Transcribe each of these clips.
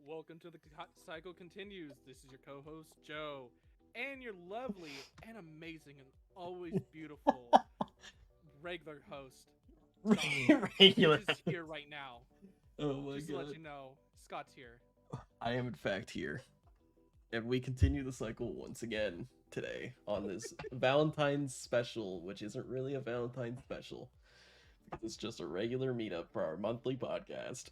Welcome to the cycle continues. This is your co-host Joe, and your lovely and amazing and always beautiful regular host Scott, which Regular. is here right now. Oh my Just to let god. you know, Scott's here. I am in fact here. And we continue the cycle once again today on this Valentine's special, which isn't really a Valentine's special. Because it's just a regular meetup for our monthly podcast.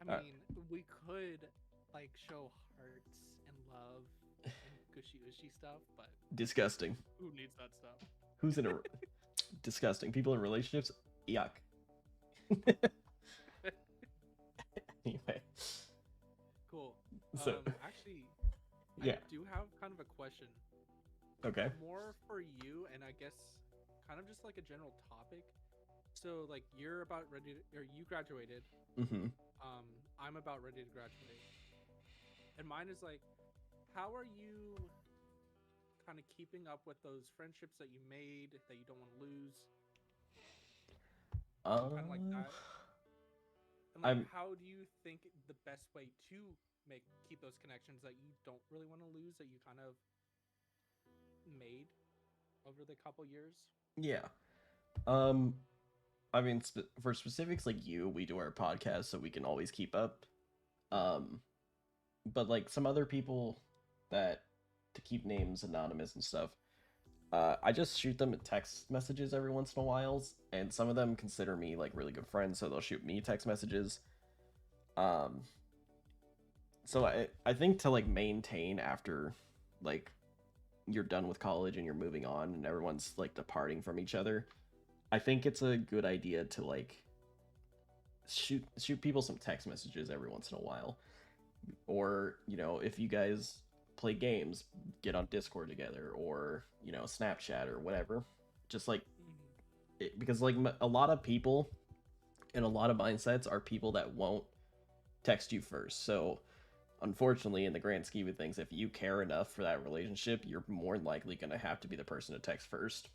I Alright. mean, we could like show hearts and love and gushy ushy stuff, but Disgusting. who needs that stuff? Who's in a disgusting? People in relationships? Yuck. Anyway. Cool. So Actually, I yeah. do have kind of a question. Okay. More for you, and I guess kind of just like a general topic. So like you're about ready to, or you graduated. Mm-hmm. Um, I'm about ready to graduate, and mine is like, how are you kind of keeping up with those friendships that you made that you don't want to lose, kind of like Uh that, and like I'm how do you think the best way to keep those connections that you don't really want to lose that you kind of made over the couple years? yeah. Um I mean, for specifics like you, we do our podcast so we can always keep up. Mm-hmm. Um, but like some other people that to keep names anonymous and stuff, I just shoot them text messages every once in a while, and some of them consider me like really good friends, so they'll shoot me text messages. Um, so I think to like maintain after like you're done with college and you're moving on and everyone's like departing from each other, I think it's a good idea to like shoot people some text messages every once in a while, or if you guys play games, get on Discord together, or Snapchat or whatever. Just like Mm-hmm. because like a lot of people and a lot of mindsets are people that won't text you first. So unfortunately, in the grand scheme of things, if you care enough for that relationship, you're more than likely going to have to be the person to text first,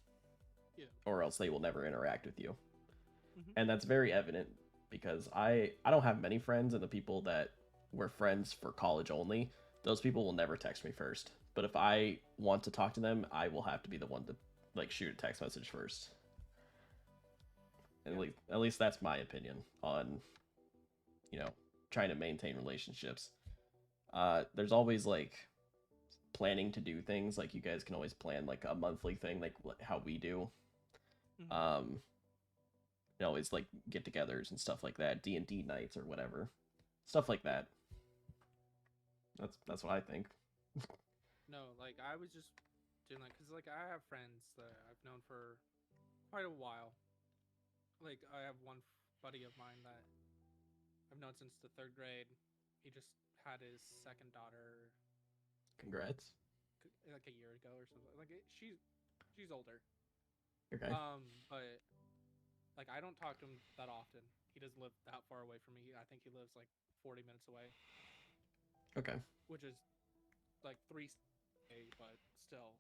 Yeah. or else they will never interact with you. Mm-hmm. And that's very evident because I don't have many friends, and the people that were friends for college only, those people will never text me first. But if I want to talk to them, I will have to be the one to like shoot a text message first. And Yeah. at least that's my opinion on you know trying to maintain relationships. There's always like planning to do things, like you guys can always plan like a monthly thing, like how we do. Mm-hmm. um Always like get-togethers and stuff like that, D&D nights or whatever, stuff like that. That's what I think. No, like I was just doing that because like I have friends that I've known for quite a while. Like I have one buddy of mine that I've known since the third grade. He just had his second daughter Congrats. like a year ago or something. Like she's older. Okay. But like I don't talk to him that often. He doesn't live that far away from me. I think he lives like 40 minutes away, Okay. which is like three, but still.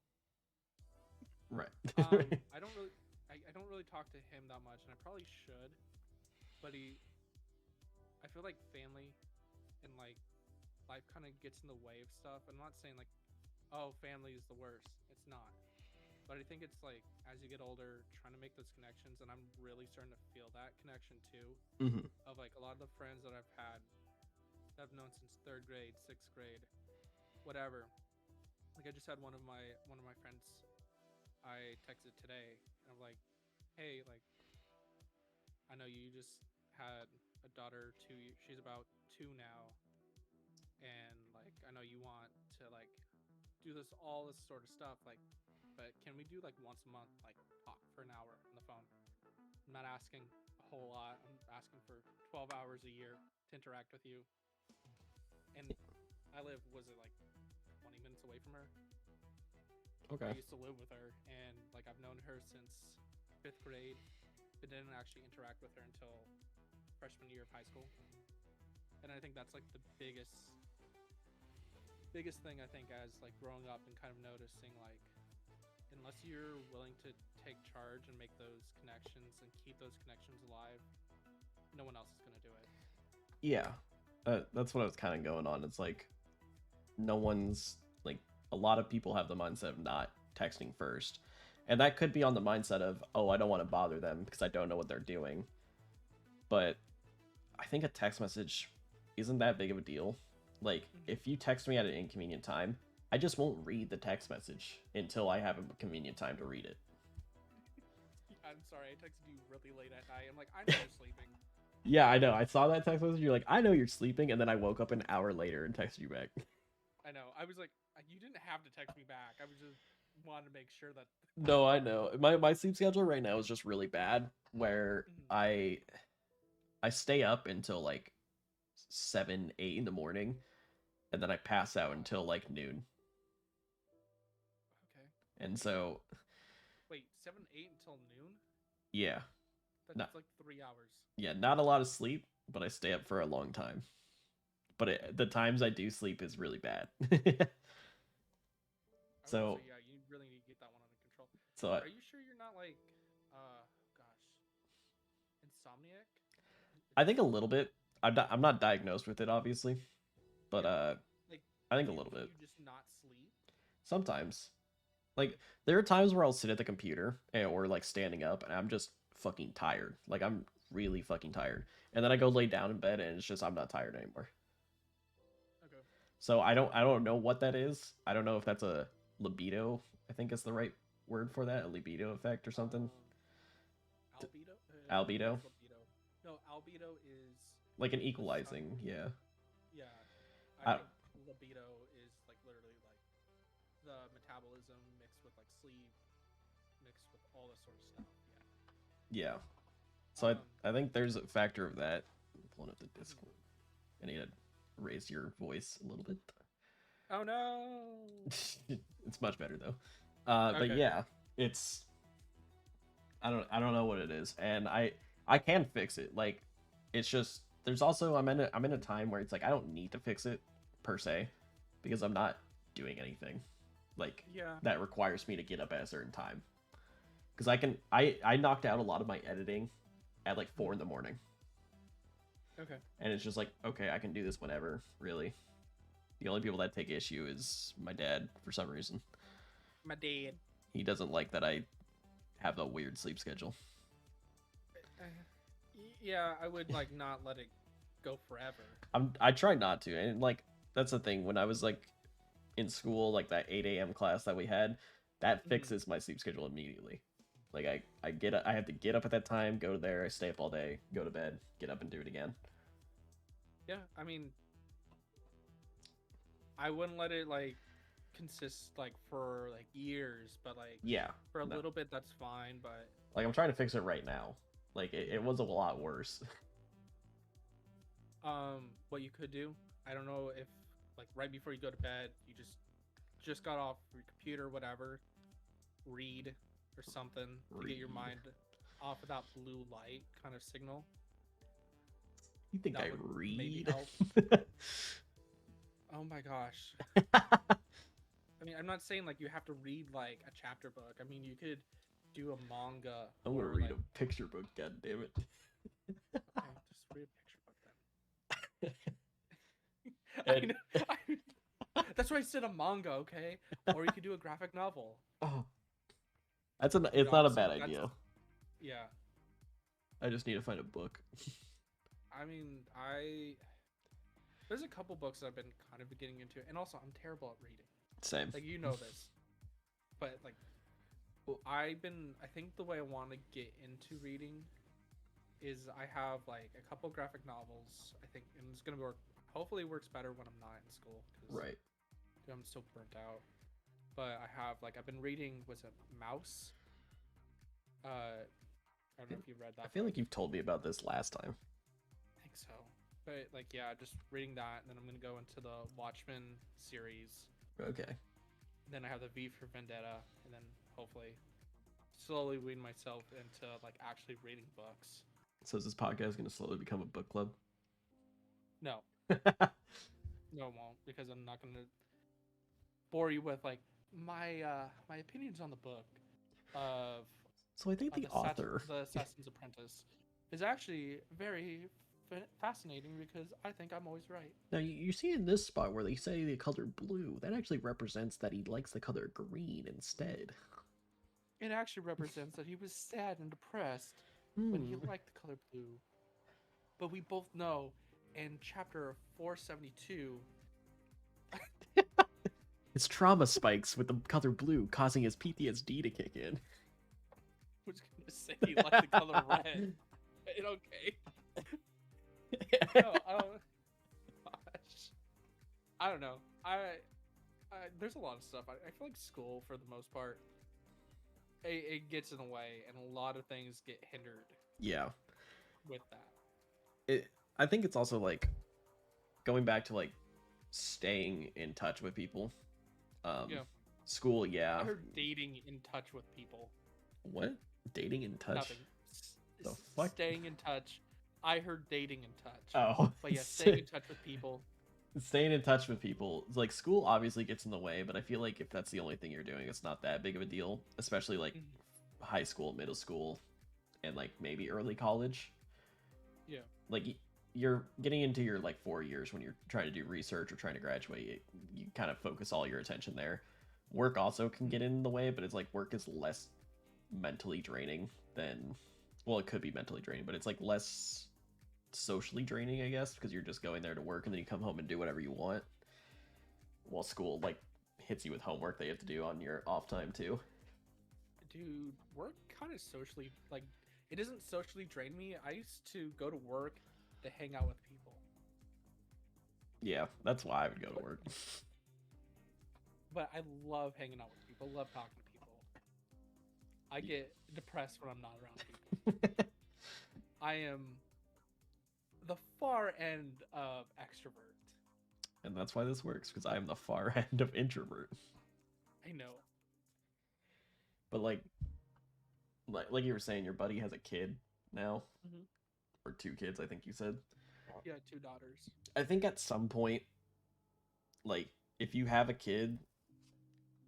Right. I don't really, I don't really talk to him that much, and I probably should. But I feel like family and like life kind of gets in the way of stuff. I'm not saying like, oh, family is the worst. It's not. But I think it's like as you get older, trying to make those connections, and I'm really starting to feel that connection too. Hmm. Of like a lot of the friends that I've had, that I've known since third grade, sixth grade, whatever. Like I just had one of my friends I texted today, and I'm like, hey, like I know you just had a daughter 2 years. She's about two now, and like I know you want to like do this sort of stuff. Like, but can we do like once a month, like talk for an hour on the phone? I'm not asking a whole lot. I'm asking for 12 hours a year to interact with you. And I live, was it like 20 minutes away from her? I Okay. used to live with her, and like I've known her since fifth grade, but didn't actually interact with her until freshman year of high school. And I think that's like the biggest thing I think as like growing up and kind of noticing like unless you're willing to take charge and make those connections and keep those connections alive, no one else is going to do it. Yeah. That's what I was kind of going on. It's like no one's like a lot of people have the mindset of not texting first. And that could be on the mindset of, oh, I don't want to bother them because I don't know what they're doing. But I think a text message isn't that big of a deal. Like, if you text me at an inconvenient time, I just won't read the text message until I have a convenient time to read it. I'm sorry, I texted you really late at night. I'm like, I know you're sleeping. Yeah, I know. I saw that text message. You're like, I know you're sleeping, and then I woke up an hour later and texted you back. I know. I was like, you didn't have to text me back. I was just wanted to make sure that. No, I know. My sleep schedule right now is just really bad. Where I stay up until like 7, 8 in the morning, and then I pass out until like noon. Okay. And so, wait, 7, 8 until noon? Yeah, That's not like 3 hours. Yeah, not a lot of sleep, but I stay up for a long time. But the times I do sleep is really bad. So, yeah, you really need to get that one under control. so Are you sure you're not like, gosh, insomniac? I think a little bit. I'm not diagnosed with it, obviously, but like, I think a little bit. You just not sleep? Sometimes, like there are times where I'll sit at the computer or like standing up, and I'm just fucking tired. Like I'm really fucking tired, and then I go lay down in bed, and it's just I'm not tired anymore. Okay. So I don't know what that is. I don't know if that's a libido. I think is the right word for that, a libido effect or something. Albedo. Albedo. No, albedo is like an equalizing, yeah. Yeah, I think libido is like literally like the metabolism mixed with like sleep, mixed with all this sort of stuff. Yeah. So I think there's a factor of that. I'm pulling up the Discord. I need to raise your voice a little bit. Oh no. It's much better though. But yeah, it's I don't know what it is, and I can fix it. Like it's just there's also I'm in a time where it's like I don't need to fix it per se because I'm not doing anything like that requires me to get up at a certain time. Because I knocked out a lot of my editing at like 4 in the morning. Okay. And it's just like, okay, I can do this whenever, really. The only people that take issue is my dad for some reason. My dad. He doesn't like that I have a weird sleep schedule. Yeah, I would like not let it go forever. I try not to, and like that's the thing. When I was like in school, like that 8 a.m. class that we had, that fixes my sleep schedule immediately. Like I have to get up at that time, go there, I stay up all day, go to bed, get up and do it again. Yeah, I mean, I wouldn't let it like consist like for like years, but like for a little bit that's fine. But like I'm trying to fix it right now. Like it was a lot worse. What you could do, I don't know if like right before you go to bed, you just got off your computer, whatever, read or something to get your mind off of that blue light kind of signal. You think I read? Maybe help. Oh my gosh. I mean, I'm not saying like you have to read like a chapter book. I mean, you could do a manga. I'm gonna read a picture book. God damn it. Okay, just read a picture book then. That's why I said a manga, okay? Or you could do a graphic novel. Oh, it's not a bad idea. Yeah. I just need to find a book. I mean, there's a couple books that I've been kind of getting into, and also I'm terrible at reading. Same. Like you know this, but like I think the way I want to get into reading is I have like a couple graphic novels. I think, and it's gonna work. Hopefully, it works better when I'm not in school. Right. I'm still burnt out. But I've been reading. Was it Mouse? I don't know if you read that. I feel like you've told me about this last time. I think so. But like, yeah, just reading that, and then I'm gonna go into the Watchmen series. Okay. Then I have the V for Vendetta, and then hopefully slowly wean myself into like actually reading books. So is this podcast gonna slowly become a book club? No. No, it won't, because I'm not gonna bore you with like my opinions on the book of. So I think the author, the Assassin's Apprentice, is actually very fascinating because I think I'm always right. Now you see in this spot where they say the color blue, that actually represents that he likes the color green instead. It actually represents that he was sad and depressed when he Hmm. liked the color blue. But we both know in chapter 472, His trauma spikes with the color blue, causing his PTSD to kick in. I was gonna say he liked the color red. Okay. No, I don't. Gosh. I don't know. There's a lot of stuff. I feel like school, for the most part, it gets in the way, and a lot of things get hindered Yeah. with that. I think it's also like going back to like staying in touch with people. Yeah. School, yeah. I heard dating in touch with people. What? Dating in touch? Nothing. The fuck? Staying in touch. I heard dating in touch. Oh. But yeah, staying in touch with people. Staying in touch with people. Like school obviously gets in the way, but I feel like if that's the only thing you're doing, it's not that big of a deal. Especially like high school, middle school, and like maybe early college. Yeah. Like you're getting into your like 4 years when you're trying to do research or trying to graduate. You kind of focus all your attention there. Work also can get in the way, but it's like work is less mentally draining than, well, it could be mentally draining, but it's like less socially draining, I guess, because you're just going there to work and then you come home and do whatever you want. While school like hits you with homework that you have to do on your off time too. Dude, work kind of socially, like, it doesn't socially drain me. I used to go to work to hang out with people. Yeah, that's why I would go to work. But I love hanging out with people, love talking to people. I get depressed when I'm not around people. I am the far end of extrovert. And that's why this works, because I am the far end of introvert. I know. But like you were saying, your buddy has a kid now, or 2 kids, I think you said. Yeah, 2 daughters. I think at some point, like if you have a kid,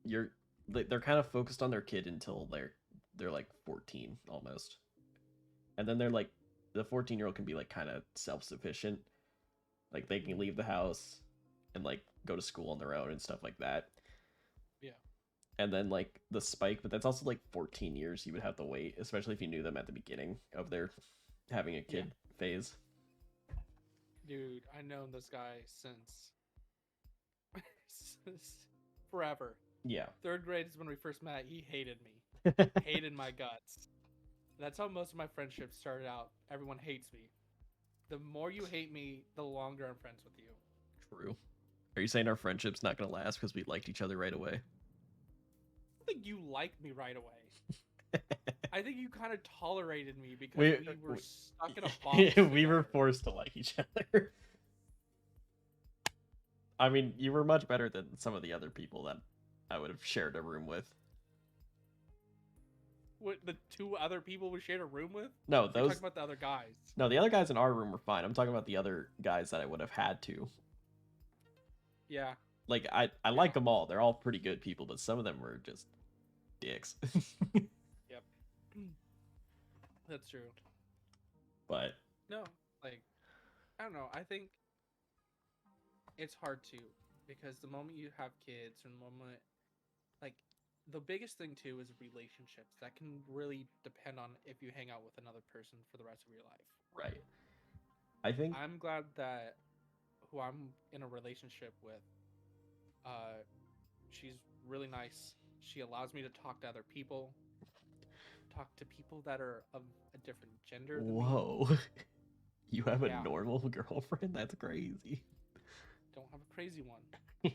they're kind of focused on their kid until they're like 14 almost, and then they're like the 14-year-old can be like kind of self-sufficient, like they can leave the house and like go to school on their own and stuff like that. Yeah. And then like the spike, but that's also like 14 years you would have to wait, especially if you knew them at the beginning of their having a kid phase. Dude, I known this guy since forever. Yeah. 3rd grade is when we first met. He hated me. Hated my guts. That's how most of my friendships started out. Everyone hates me. The more you hate me, the longer I'm friends with you. True. Are you saying our friendship's not gonna last because we liked each other right away? I think you liked me right away. I think you kind of tolerated me because we were stuck in a box. We were forced to like each other. I mean, you were much better than some of the other people that I would have shared a room with. What, the 2 other people we shared a room with? No, You're talking about the other guys. No, the other guys in our room were fine. I'm talking about the other guys that I would have had to. Yeah. Like I like them all. They're all pretty good people, but some of them were just dicks. Yep. That's true. But no, like, I don't know. I think it's hard to, because the moment you have kids, or the moment, like, the biggest thing too is relationships. That can really depend on if you hang out with another person for the rest of your life. Right. I think I'm glad that who I'm in a relationship with, she's really nice. She allows me to talk to other people, talk to people that are of a different gender than me. Whoa. You have a normal girlfriend? That's crazy. Don't have a crazy one.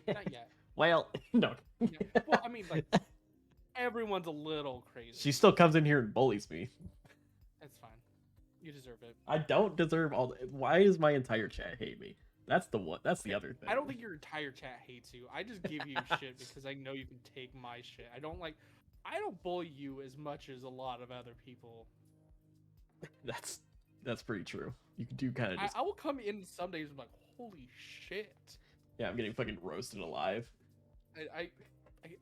Not yet. Well, no. Yeah. Well, I mean, like, everyone's a little crazy. She still comes in here and bullies me. That's fine. You deserve it. I don't deserve all. Why does my entire chat hate me? That's the one. That's the other thing. I don't think your entire chat hates you. I just give you shit because I know you can take my shit. I don't bully you as much as a lot of other people. That's pretty true. You do kind of just. I will come in some days and be like, holy shit. Yeah, I'm getting fucking roasted alive. I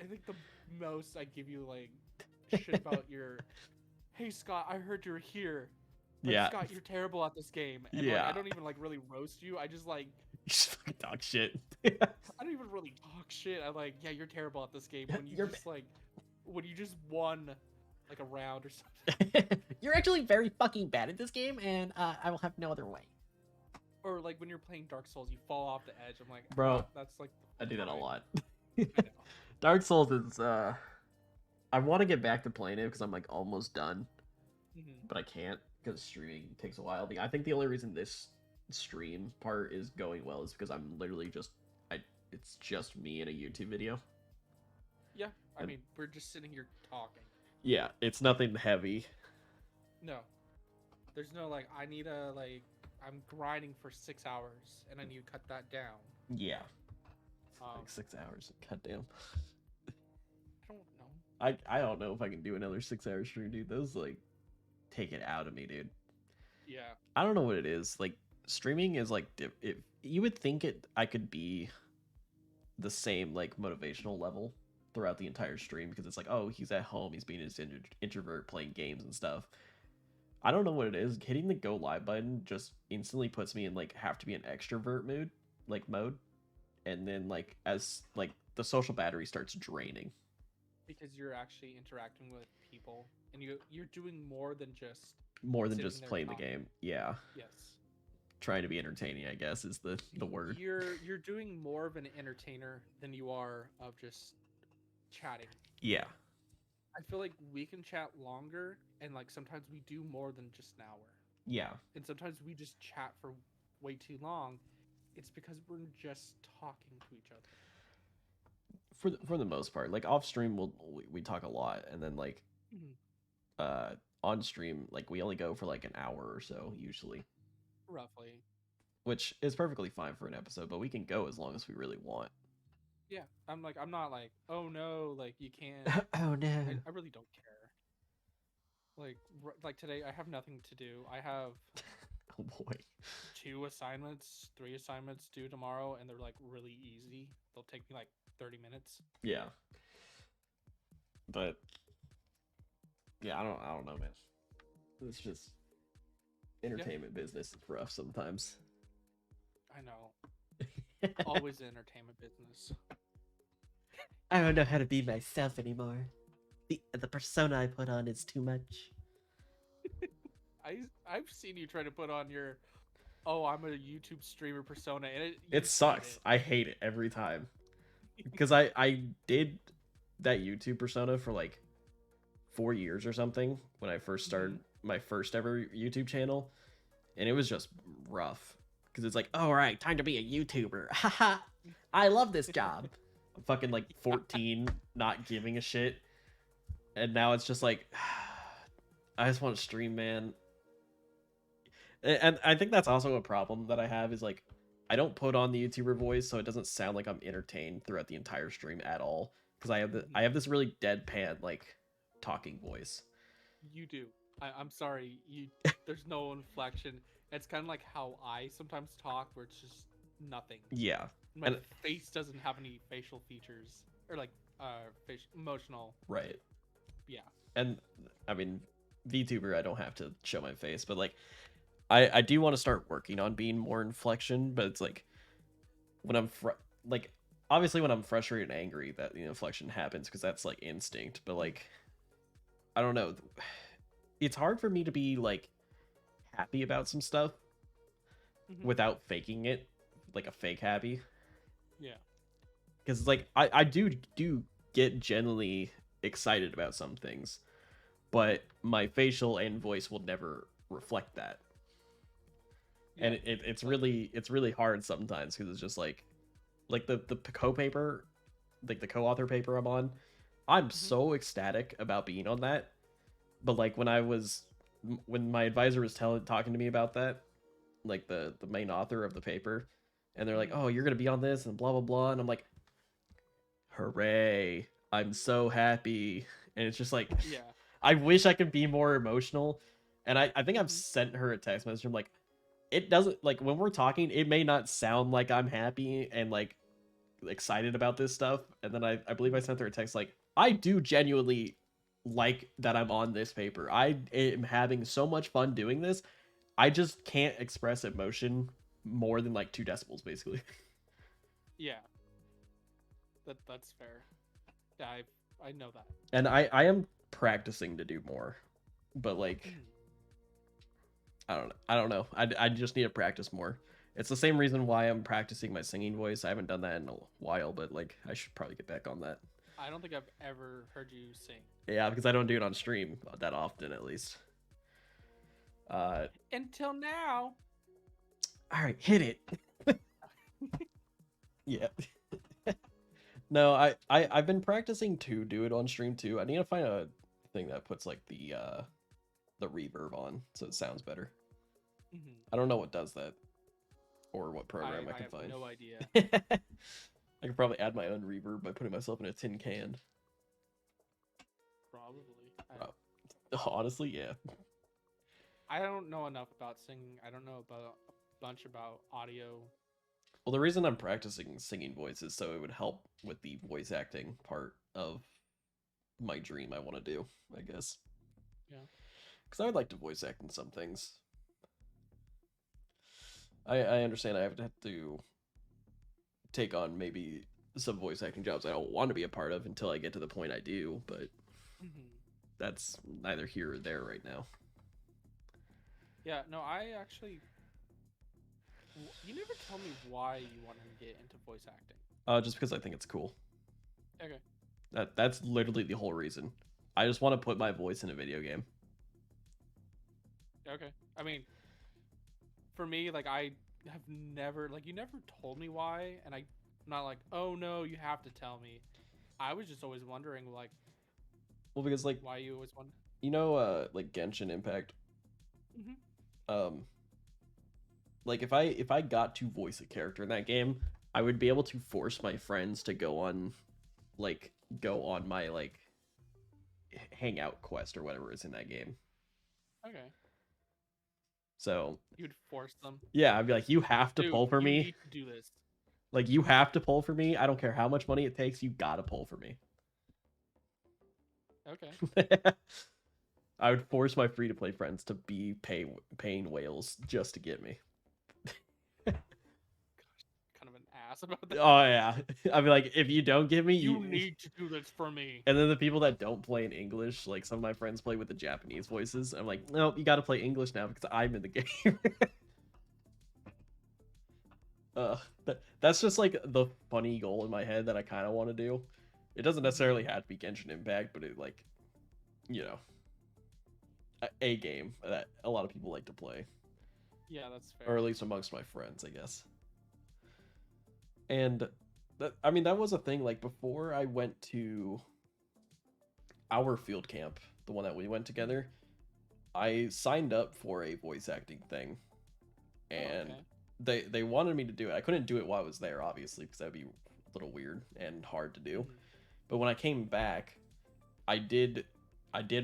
think the most I give you, like, shit about your, hey Scott, I heard you're here. Like, Yeah. Scott, you're terrible at this game, and like I Yeah. don't even like really roast you. I just like You just fucking talk shit. I don't even really talk shit. I'm like, yeah, you're terrible at this game when you You're just like when you just won like a round or something. you're actually very fucking bad at this game, and I will have no other way. Or like when you're playing Dark Souls, you fall off the edge. I'm like, Bro, that's like I do that a fine. lot. I know. Dark Souls is I want to get back to playing it because I'm like almost done, Mhm. but I can't because streaming takes a while. I think the only reason this stream part is going well is because I'm literally just it's just me in a YouTube video. Yeah, I And mean, we're just sitting here talking. yeah, it's nothing heavy. No, there's no like I need a like I'm grinding for 6 hours and I need to cut that down. Yeah, Um, like 6 hours. Goddamn. I don't know. I don't know if I can do another 6 hour stream, dude. Those like take it out of me, dude. Yeah. I don't know what it is. Like streaming is like if you would think it I could be the same like motivational level throughout the entire stream because it's like, oh, he's at home, he's being his introvert playing games and stuff. I don't know what it is. Hitting the go live button just instantly puts me in like have to be an extrovert mode, and then like as like the social battery starts draining. Because you're actually interacting with people and you're doing more than just Playing the talking. game. Yeah. Yes. Trying to be entertaining, I guess, is the word. You're doing more of an entertainer than you are of just chatting. Yeah. I feel like we can chat longer and like sometimes we do more than just an hour. Yeah. And sometimes we just chat for way too long. It's because we're just talking to each other. For the most part, like off stream we talk a lot, and then like on stream like we only go for like an hour or so usually, roughly, which is perfectly fine for an episode, but we can go as long as we really want. Yeah, I'm not like, oh no, like you can't. Oh no. I really don't care. Like today I have nothing to do. I have Oh boy. 3 assignments due tomorrow, and they're like really easy. They'll take me like 30 minutes. Yeah. But yeah, I don't know, man. It's just entertainment business is rough sometimes. I know. Always the entertainment business. I don't know how to be myself anymore. The persona I put on is too much. I've seen you try to put on your, oh, I'm a YouTube streamer persona, and it sucks. I hate it every time. Because I did that YouTube persona for like 4 years or something when I first started my first ever YouTube channel, and it was just rough. Because it's like, oh, all right, time to be a YouTuber. Haha, I love this job. I'm fucking like 14, not giving a shit. And now it's just like, I just want to stream, man. And I think that's also a problem that I have is like, I don't put on the YouTuber voice, so it doesn't sound like I'm entertained throughout the entire stream at all. Because I have this really deadpan like talking voice. You do. I'm sorry. There's no inflection. It's kind of like how I sometimes talk, where it's just nothing. Yeah. My face doesn't have any facial features or like emotional. Right. Yeah. And I mean, VTuber, I don't have to show my face, but like, I do want to start working on being more inflection, but it's like when I'm like obviously when I'm frustrated and angry that the inflection happens because that's like instinct, but like I don't know, it's hard for me to be like happy about some stuff without faking it, like a fake happy. Yeah. Because like I do get genuinely excited about some things, but my facial and voice will never reflect that. Yeah. And it's really hard sometimes because it's just like the co-paper, like the co-author paper I'm on, I'm so ecstatic about being on that, but like when my advisor was talking to me about that, like the main author of the paper, and they're like, oh, you're gonna be on this and blah blah blah, and I'm like, hooray, I'm so happy. And it's just like, yeah, I wish I could be more emotional. And I think I've sent her a text message. I'm like, it doesn't, like when we're talking, it may not sound like I'm happy and like excited about this stuff. And then I believe I sent her a text like, I do genuinely like that I'm on this paper. I am having so much fun doing this. I just can't express emotion more than like 2 decibels, basically. Yeah, that's fair. Yeah, I know that. And I am practicing to do more, but like Mhm. I don't know. I just need to practice more. It's the same reason why I'm practicing my singing voice. I haven't done that in a while, but like I should probably get back on that. I don't think I've ever heard you sing Yeah, because I don't do it on stream that often, at least. until now. All right, hit it. Yeah. No, I've been practicing to do it on stream too. I need to find a thing that puts like the reverb on so it sounds better. Mhm. I don't know what does that or what program I I can have find. no idea. I could probably add my own reverb by putting myself in a tin can. Probably. Honestly, yeah. I don't know enough about singing. I don't know about a bunch about audio. Well, the reason I'm practicing singing voice is so it would help with the voice acting part of my dream I want to do, I guess. Yeah. Because I would like to voice act in some things. I understand I have to take on maybe some voice acting jobs I don't want to be a part of until I get to the point I do, but Mhm. that's neither here or there right now. Yeah. No, I actually. You never tell me why you wanted to get into voice acting. Just because I think it's cool. Okay. That's literally the whole reason. I just want to put my voice in a video game. Okay. I mean, for me, like I have never like you never told me why, and I'm not like, oh no, you have to tell me. I was just always wondering like Well, because like why you always wonder. like Genshin Impact. Mm-hmm. Um, like if I got to voice a character in that game, I would be able to force my friends to go on my like hangout quest or whatever is in that game. Okay. So You'd force them. yeah, I'd be like, you have to Dude, pull for you me. need to do this. Like you have to pull for me. I don't care how much money it takes. You gotta pull for me. Okay. I would force my free to play friends to be paying whales just to get me. Kind of an ass about that. Oh yeah, I'd be like, if you don't give me, You need to do this for me. And then the people that don't play in English, like some of my friends play with the Japanese voices. I'm like, no, you got to play English now because I'm in the game. uh, that's just like the funny goal in my head that I kind of want to do. It doesn't necessarily have to be Genshin Impact, but it like, you know, a game that a lot of people like to play. Yeah, that's fair. Or at least amongst my friends, I guess. And I mean, that was a thing. Like before I went to our field camp, the one that we went together, I signed up for a voice acting thing, and they wanted me to do it. I couldn't do it while I was there, obviously, because that'd be a little weird and hard to do. But when I came back, I did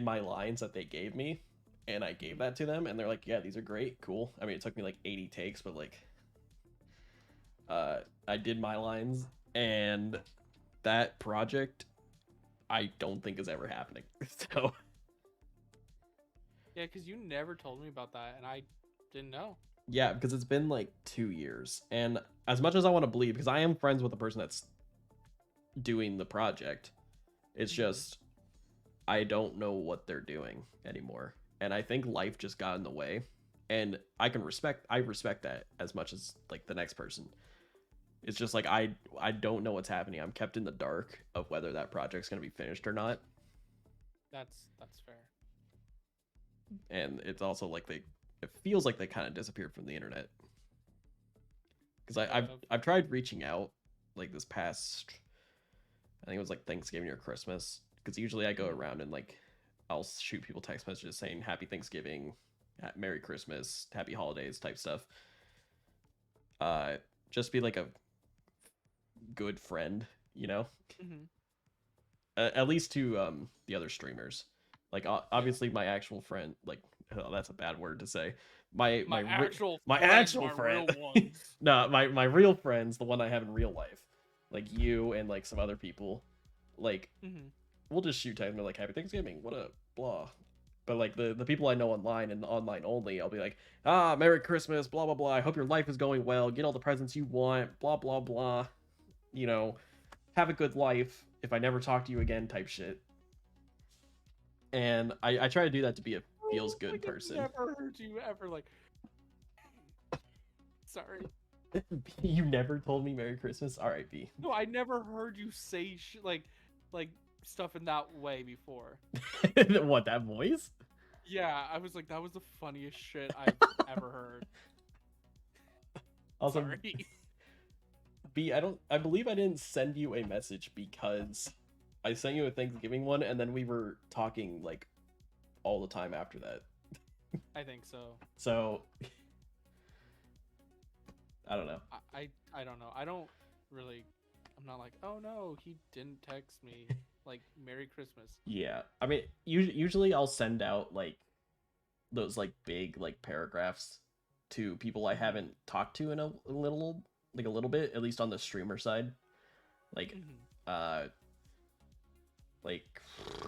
my lines that they gave me, and I gave that to them, and they're like, "Yeah, these are great, cool." I mean, it took me like 80 takes, but like, I did my lines, and that project, I don't think is ever happening. So. Yeah, because you never told me about that, and I didn't know. Yeah, because it's been like 2 years. And as much as I want to believe, because I am friends with the person that's doing the project, it's just I don't know what they're doing anymore. And I think life just got in the way. And I respect that as much as like the next person. It's just like I don't know what's happening. I'm kept in the dark of whether that project's gonna be finished or not. That's fair. And it's also like it feels like they kind of disappeared from the internet. Because I've tried reaching out like this past, I think it was like Thanksgiving or Christmas, because usually I go around and like I'll shoot people text messages saying Happy Thanksgiving, Merry Christmas, Happy Holidays type stuff. Just be like a good friend, you know. At least to the other streamers. Like obviously my actual friend, like, oh, that's a bad word to say. My actual friend. Real ones. No, my real friends, the one I have in real life, like you and like some other people, like we'll just shoot text and be like, Happy Thanksgiving, what up, blah. But like the people I know online and online only, I'll be like, Merry Christmas, blah blah blah. I hope your life is going well. Get all the presents you want, blah blah blah. You know, have a good life. If I never talk to you again, type shit. And I try to do that to be a feels good like, person. I've never heard you ever like. Sorry. You never told me Merry Christmas. All right, B. No, I never heard you say like stuff in that way before. What, that voice? Yeah, I was like, that was the funniest shit I've ever heard. Also, Sorry. B, I believe I didn't send you a message because I sent you a Thanksgiving one, and then we were talking like all the time after that. I think so. So I don't know. I don't know. I don't really. I'm not like, oh no, he didn't text me. Like, Merry Christmas. Yeah, I mean, usually I'll send out like those like big like paragraphs to people I haven't talked to in a little bit, at least on the streamer side. Like, like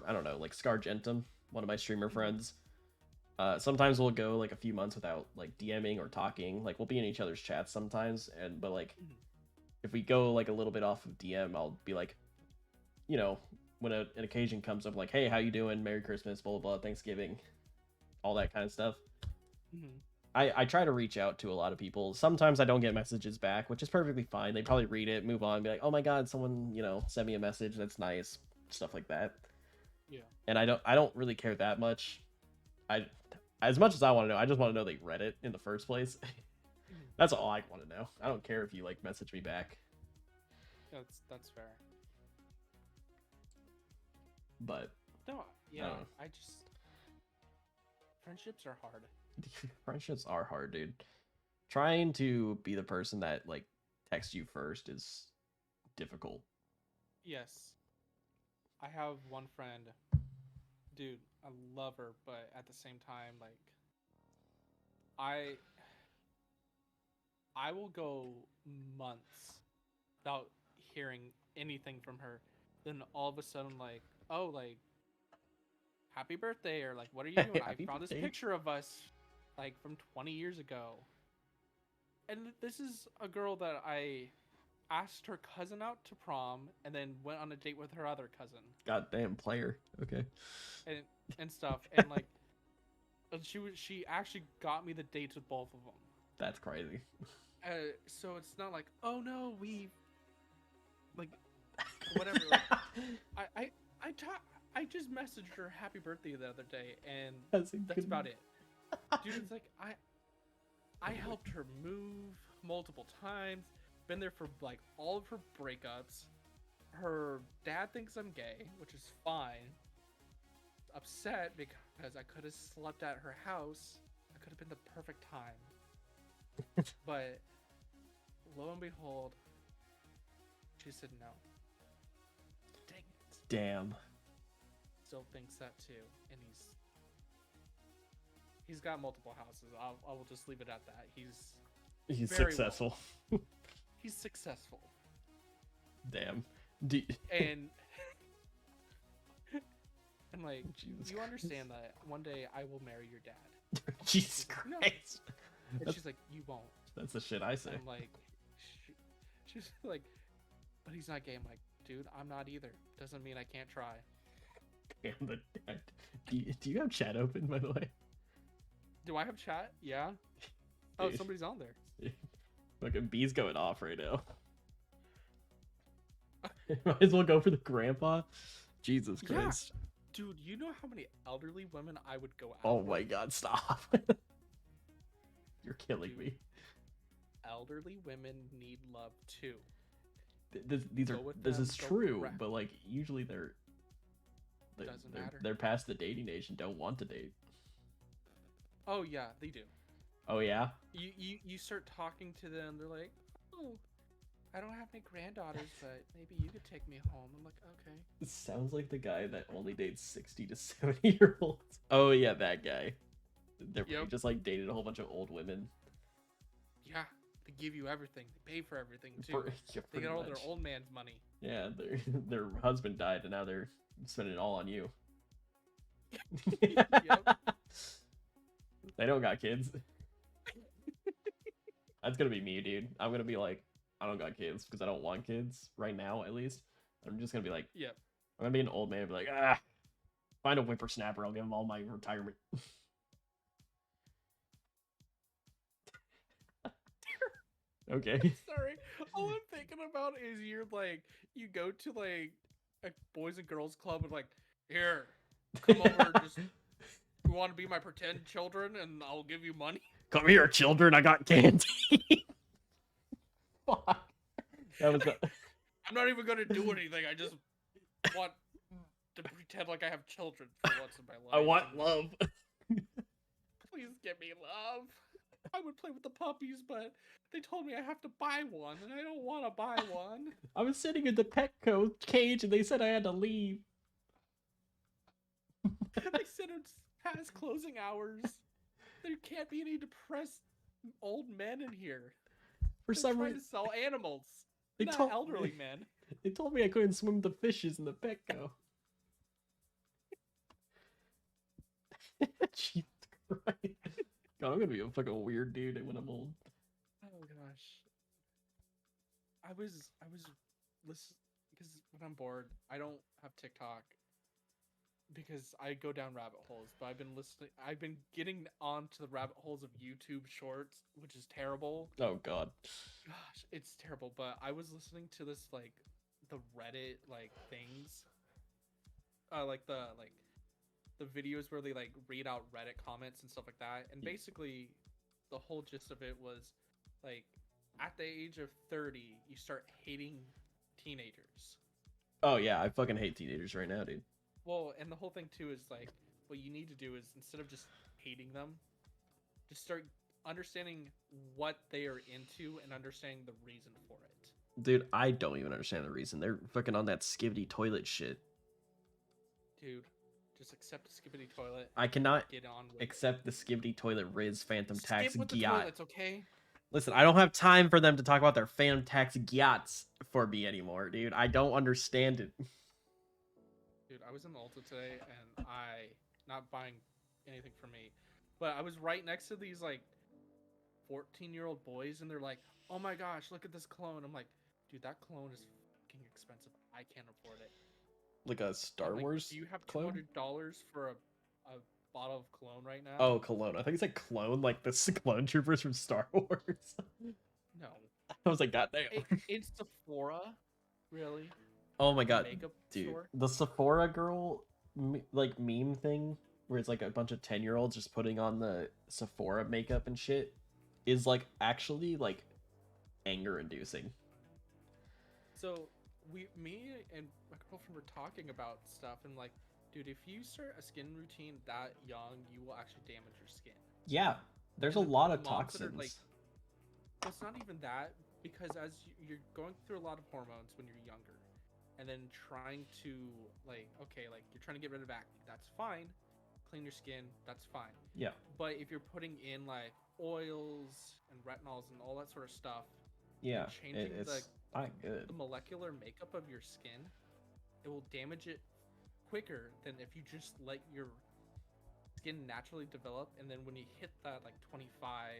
I don't know, like Scargentum, one of my streamer friends. Sometimes we'll go like a few months without like DMing or talking. Like we'll be in each other's chats sometimes, but like if we go like a little bit off of DM, I'll be like, you know, when an occasion comes up, like, hey, how you doing? Merry Christmas, blah blah blah, Thanksgiving, all that kind of stuff. I try to reach out to a lot of people. Sometimes I don't get messages back, which is perfectly fine. They probably read it, move on, be like, oh my god, someone, you know, sent me a message. That's nice, stuff like that. Yeah. And I don't really care that much. As much as I want to know, I just want to know they read it in the first place. That's all I want to know. I don't care if you like message me back. That's fair. But no, yeah, I just friendships are hard. Friendships are hard, dude. Trying to be the person that like texts you first is difficult. Yes. I have one friend, dude, I love her, but at the same time, like, I will go months without hearing anything from her. Then all of a sudden, like, oh, like, happy birthday, or like, what are you doing? I found this picture of us, like, from 20 years ago. And this is a girl that I asked her cousin out to prom and then went on a date with her other cousin. Goddamn player. Okay. And stuff. And like, she actually got me the dates with both of them. That's crazy. So it's not like, oh no, we like whatever. Like, I just messaged her happy birthday the other day, and that's about it. Dude, it's like I helped her move multiple times. Been there for like all of her breakups. Her dad thinks I'm gay, which is fine. Upset because I could have slept at her house. It could have been the perfect time. But lo and behold, she said no. Dang it. Damn. Still thinks that too, and he's got multiple houses. I will just leave it at that. He's successful. Well. He's successful. Damn. And like, Jesus you Christ. understand that one day I will marry your dad. Jesus Christ. No. And she's like, you won't. That's the shit I say. I'm like, she's like, but he's not gay. I'm like, dude, I'm not either. Doesn't mean I can't try. Damn the dad. Do you have chat open, by the way? Do I have chat? Yeah. Oh, somebody's on there. Fucking B's going off right now. Might as well go for the grandpa. Jesus Christ. Yeah. Dude, you know how many elderly women I would go out Oh my god, stop. You're killing me. Elderly women need love too. This is true, but like usually they're past the dating age and don't want to date. Oh yeah, they do. Oh yeah? You start talking to them, they're like, oh, I don't have any granddaughters, but maybe you could take me home. I'm like, okay. It sounds like the guy that only dates 60 to 70-year-olds. Oh yeah, that guy. He just like dated a whole bunch of old women. Yeah, They give you everything. They pay for everything too. Yeah, They pretty get all much. their old man's money. Yeah, their husband died, and now they're spending it all on you. Yep. They don't got kids. That's gonna be me, dude. I'm gonna be like, I don't got kids because I don't want kids right now, at least. I'm just gonna be like, Yep. I'm gonna be an old man and be like, find a whippersnapper. I'll give him all my retirement. Okay. Sorry. All I'm thinking about is you're like, you go to like a boys and girls club and like, here, come over. Just you want to be my pretend children, and I'll give you money. Come here, children. I got candy. Fuck. That was. I'm not even gonna do anything. I just want to pretend like I have children for once in my life. I want love. Please give me love. I would play with the puppies, but they told me I have to buy one, and I don't want to buy one. I was sitting in the Petco cage, and they said I had to leave. They said it's past closing hours. There can't be any depressed old men in here. For They're some trying reason, to sell animals. they Not told elderly men. They told me I couldn't swim with the fishes in the Petco. Jesus Christ. God, I'm gonna be a fucking weird dude when I'm old. Oh gosh. I was listening because when I'm bored, I don't have TikTok because I go down rabbit holes. But I've been getting onto the rabbit holes of YouTube Shorts, which is terrible. Oh God. Gosh, it's terrible. But I was listening to this like the Reddit like things, like the videos where they like read out Reddit comments and stuff like that. And basically, the whole gist of it was like at the age of 30, you start hating teenagers. Oh yeah, I fucking hate teenagers right now, dude. Well, and the whole thing too is like what you need to do is instead of just hating them, just start understanding what they are into and understanding the reason for it. Dude, I don't even understand the reason. They're fucking on that skibbity toilet shit. Dude, just accept the skibbity toilet. I cannot get on with accept the skibbity toilet Riz Phantom Tax Skip with the Gyat. toilets, okay? Listen, I don't have time for them to talk about their Phantom Tax Gyats for me anymore, dude. I don't understand it. Dude, I was in the Ulta today, and not buying anything for me, but I was right next to these, like, 14-year-old boys, and they're like, oh my gosh, look at this cologne. I'm like, dude, that cologne is fucking expensive. I can't afford it. Like a Star Wars do you have cologne? $200 for a bottle of cologne right now? Oh, cologne. I think it's like clone, like the clone troopers from Star Wars. No. I was like, goddamn. It's Sephora? Really? Oh my god, Makeup dude. store? The Sephora girl, like, meme thing, where it's like a bunch of 10-year-olds just putting on the Sephora makeup and shit, is, like, actually, like, anger-inducing. So, me and my girlfriend were talking about stuff, and like, dude, if you start a skin routine that young, you will actually damage your skin. Yeah, there's a lot of toxins. Like, well, it's not even that, because as you're going through a lot of hormones when you're younger, and then trying to, like, okay, like, you're trying to get rid of acne, that's fine. Clean your skin, that's fine. Yeah. But if you're putting in, like, oils and retinols and all that sort of stuff, yeah, changing it's not good. the molecular makeup of your skin, it will damage it quicker than if you just let your skin naturally develop. And then when you hit that, like, 25,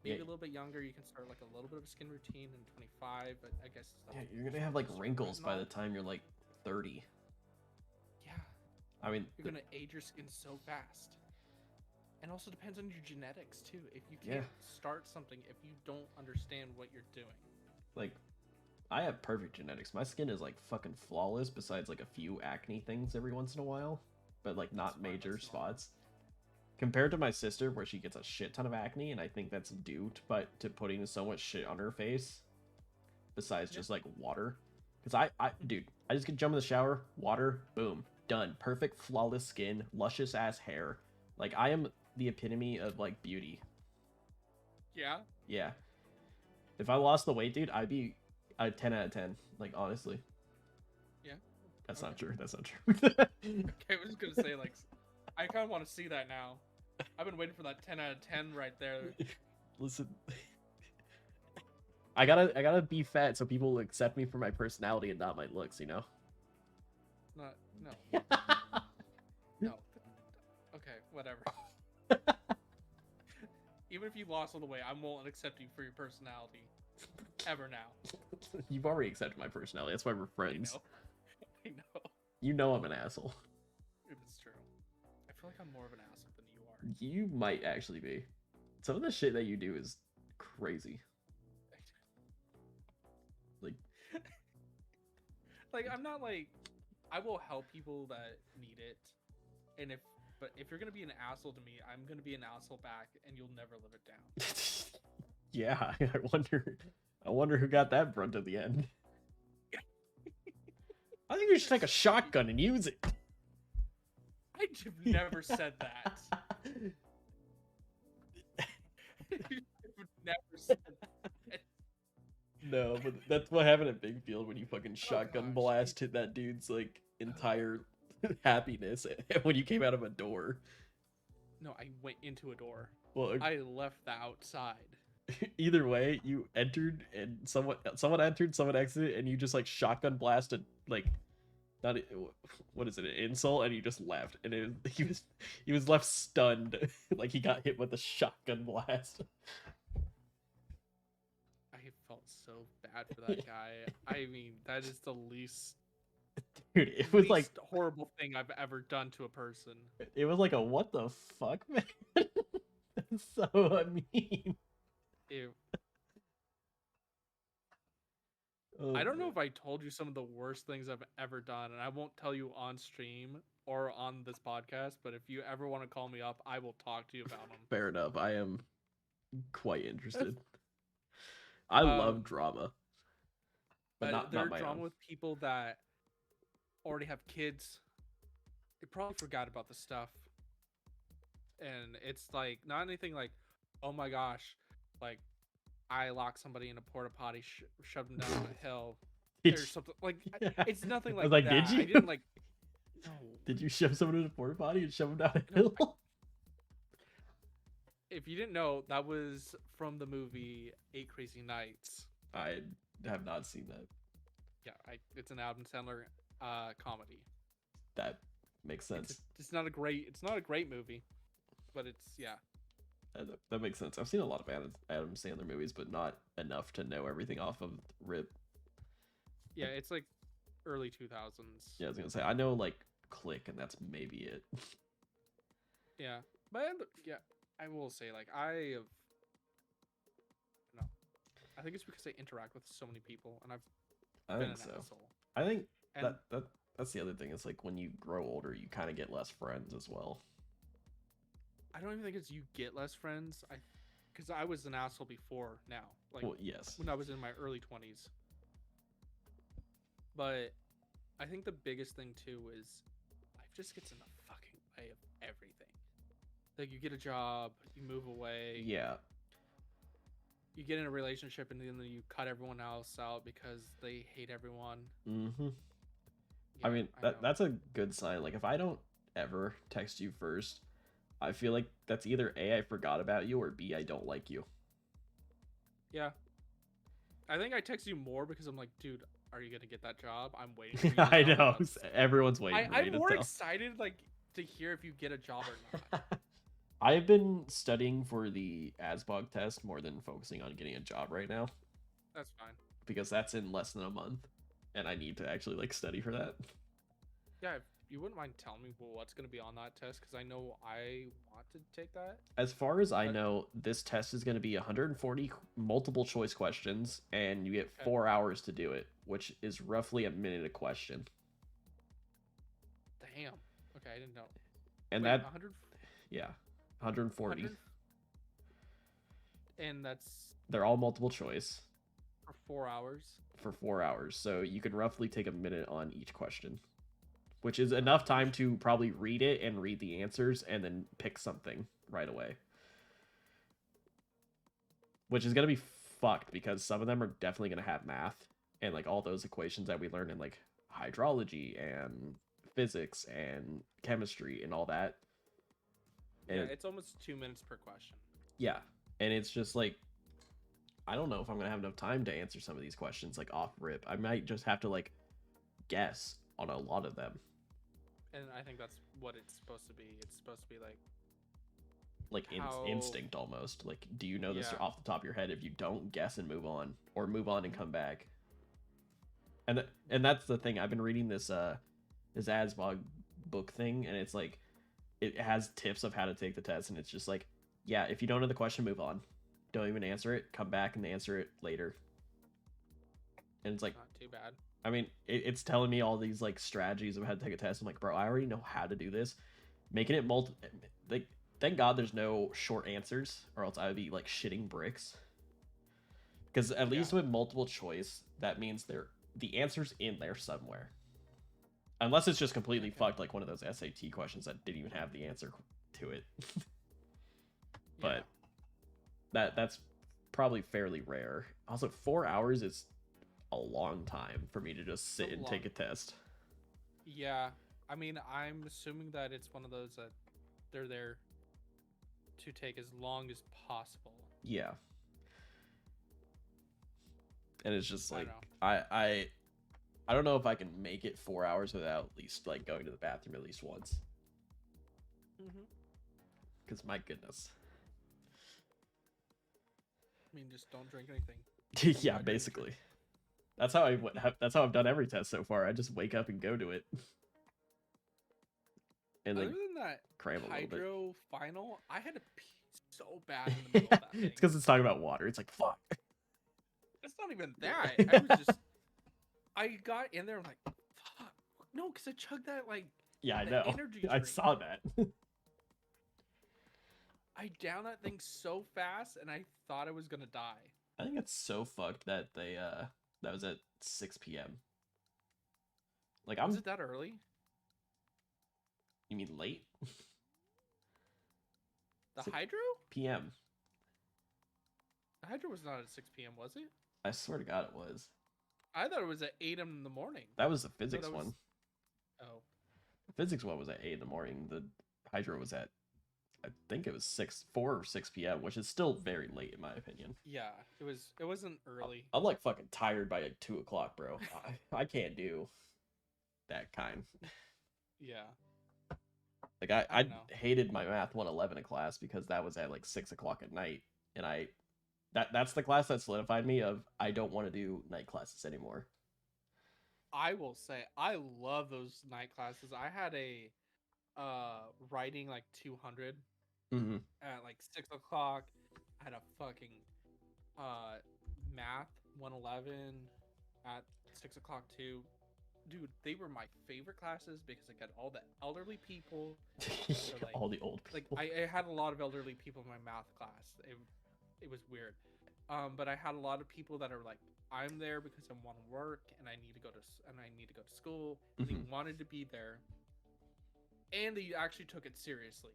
maybe a little bit younger, you can start like a little bit of a skin routine in 25, but I guess yeah, you're gonna have like wrinkles by the time you're like 30. Yeah, I mean, you're gonna age your skin so fast. And also depends on your genetics too. If you can't start something, if you don't understand what you're doing. Like, I have perfect genetics. My skin is like fucking flawless, besides like a few acne things every once in a while, but like not major spots. Compared to my sister, where she gets a shit ton of acne, and I think that's due to putting so much shit on her face, besides just like water. Because dude, I just get jump in the shower, water, boom, done. Perfect, flawless skin, luscious ass hair. Like, I am the epitome of like beauty. Yeah. Yeah. If I lost the weight, dude, I'd be a 10 out of 10. Like, honestly. Yeah. That's not true. That's not true. Okay, I was just gonna say, like, I kind of want to see that now. I've been waiting for that 10 out of 10 right there. Listen, I gotta be fat so people will accept me for my personality and not my looks, you know? Not no no. Okay, whatever. Even if you lost all the way, I won't accept you for your personality ever now. You've already accepted my personality. That's why we're friends. I know. You know I'm an asshole. It is true. I feel like I'm more of an asshole than you are. You might actually be. Some of the shit that you do is crazy. Like, like I'm not like I will help people that need it, and if you're gonna be an asshole to me, I'm gonna be an asshole back, and you'll never live it down. yeah, I wonder who got that brunt at the end. I think we should take a shotgun and use it. I've never said that. I've never said that. No, but that's what happened at Big Field when you fucking shotgun gosh. blast hit that dude's like entire happiness when you came out of a door. No, I went into a door. Well, I left the outside. either way, you entered and someone entered, someone exited, and you just like shotgun blasted like not what is it, an insult, and you just left, and he was left stunned like he got hit with a shotgun blast. I felt so bad for that guy. I mean, that is the least Dude, it was like horrible thing I've ever done to a person. it was like a what the fuck, man. That's so mean. Ew. Oh, I don't know man. if I told you some of the worst things I've ever done, and I won't tell you on stream or on this podcast, but if you ever want to call me up, I will talk to you about them. Fair enough. I am quite interested. I love drama, but not There are my drama own. with people that already have kids. They probably forgot about the stuff, and it's like not anything like, oh my gosh, like I locked somebody in a porta potty, shoved them down a hill, Did or you- something like. Yeah. It's nothing I like was like, that. did you? I didn't like. No. Did you shove someone in a porta potty and shove them down a No, hill? If you didn't know, that was from the movie Eight Crazy Nights. I have not seen that. Yeah, it's an Adam Sandler comedy. That makes sense. It's not a great movie, but it's yeah. That makes sense. I've seen a lot of Adam Sandler movies, but not enough to know everything off of rip. Yeah, it's like early 2000s. Yeah, I was gonna say I know like Click, and that's maybe it. Yeah, but yeah, I will say like I have. No, I think it's because I interact with so many people, and I've I been think an so. asshole. I think And that's the other thing. Is like when you grow older, you kind of get less friends as well. I don't even think it's you get less friends. Because I was an asshole before now, like Well, yes. when I was in my early 20s. But I think the biggest thing too is life just gets in the fucking way of everything. Like you get a job, you move away, Yeah. you get in a relationship, and then you cut everyone else out because they hate everyone. Mm-hmm. Yeah, I mean, know. that's a good sign. Like if I don't ever text you first, I feel like that's either A, I forgot about you, or B, I don't like you. Yeah. I think I text you more because I'm like, dude, are you gonna get that job? I'm waiting for you to I tell me know. what's- Everyone's waiting for me I'm to more tell. excited like to hear if you get a job or not. I've been studying for the ASBOG test more than focusing on getting a job right now That's fine. because that's in less than a month, and I need to actually like study for that. Yeah, if you wouldn't mind telling me what's going to be on that test, because I know I want to take that. As far as I know, this test is going to be 140 multiple choice questions, and you get 4 hours to do it, which is roughly a minute a question. Damn. Okay, I didn't know. And Wait, that, 100, yeah, 140. 100? And that's They're all multiple choice for 4 hours. for 4 hours, so you can roughly take a minute on each question, which is enough time to probably read it and read the answers and then pick something right away. Which is going to be fucked because some of them are definitely going to have math and like all those equations that we learned in like hydrology and physics and chemistry and all that. And Yeah, it's almost 2 minutes per question. yeah, and it's just like I don't know if I'm gonna have enough time to answer some of these questions like off rip. I might just have to like guess on a lot of them. And I think that's what it's supposed to be. It's supposed to be Like how, instinct almost. Like, do you know this yeah. off the top of your head? If you don't, guess and move on, or move on and Mhm. come back. And that's the thing. I've been reading this ASVOG book thing, and it's like it has tips of how to take the test, and it's just like, yeah, if you don't know the question, move on. Don't even answer it. Come back and answer it later. And it's It's like, not too bad. I mean, it's telling me all these like strategies of how to take a test. I'm like, bro, I already know how to do this. Making it like, thank God there's no short answers, or else I would be like shitting bricks. Because at Yeah. least with multiple choice, that means the answer's in there somewhere. Unless it's just completely Okay. fucked, like one of those SAT questions that didn't even have the answer to it. Yeah. But that's probably fairly rare. Also, 4 hours is a long time for me to just It's a sit and take long. a test. Yeah. I mean, I'm assuming that it's one of those that they're there to take as long as possible. Yeah, and it's just I don't like know. I don't know if I can make it 4 hours without at least like going to the bathroom at least once. Mm-hmm. Because my goodness. I mean, just don't drink anything. Yeah, Hydrate and drink. basically. That's how I've done every test so far. I just wake up and go to it, and Other then than that cram a little bit. hydro final, I had to pee so bad in the middle of that It's thing. because it's talking about water. It's like fuck. It's not even that. I was just, I got in there like, fuck. No, because I chugged that like Yeah, I the know. energy I drink. saw that. I downed that thing so fast, and I thought I was gonna die. I think it's so fucked that they that was at 6 p.m. Like Was I'm it that early? you mean late? The 6 hydro? p.m. The hydro was not at 6 p.m., was it? I swear to God it was. I thought it was at 8 in the morning. That was the I thought physics that was. one. Oh, The physics one was at 8 in the morning. The hydro was at I think it was 4 or 6 p.m., which is still very late in my opinion. yeah. It was. It wasn't early. I'm like fucking tired by like 2 o'clock, bro. I can't do that kind. Yeah. Like I I don't know. hated my math 111 in class because that was at like 6 o'clock at night, and that's the class that solidified me of I don't want to do night classes anymore. I will say I love those night classes. I had a writing like 200 Mm-hmm. at like 6 o'clock. I had a fucking uh math 111 at 6 o'clock too. Dude, they were my favorite classes because I got all the elderly people. They're like, All the old people. I had a lot of elderly people in my math class. It was weird. But I had a lot of people that are like, I'm there because I want to work and I need to go to school. And they Mm-hmm. wanted to be there, and they actually took it seriously.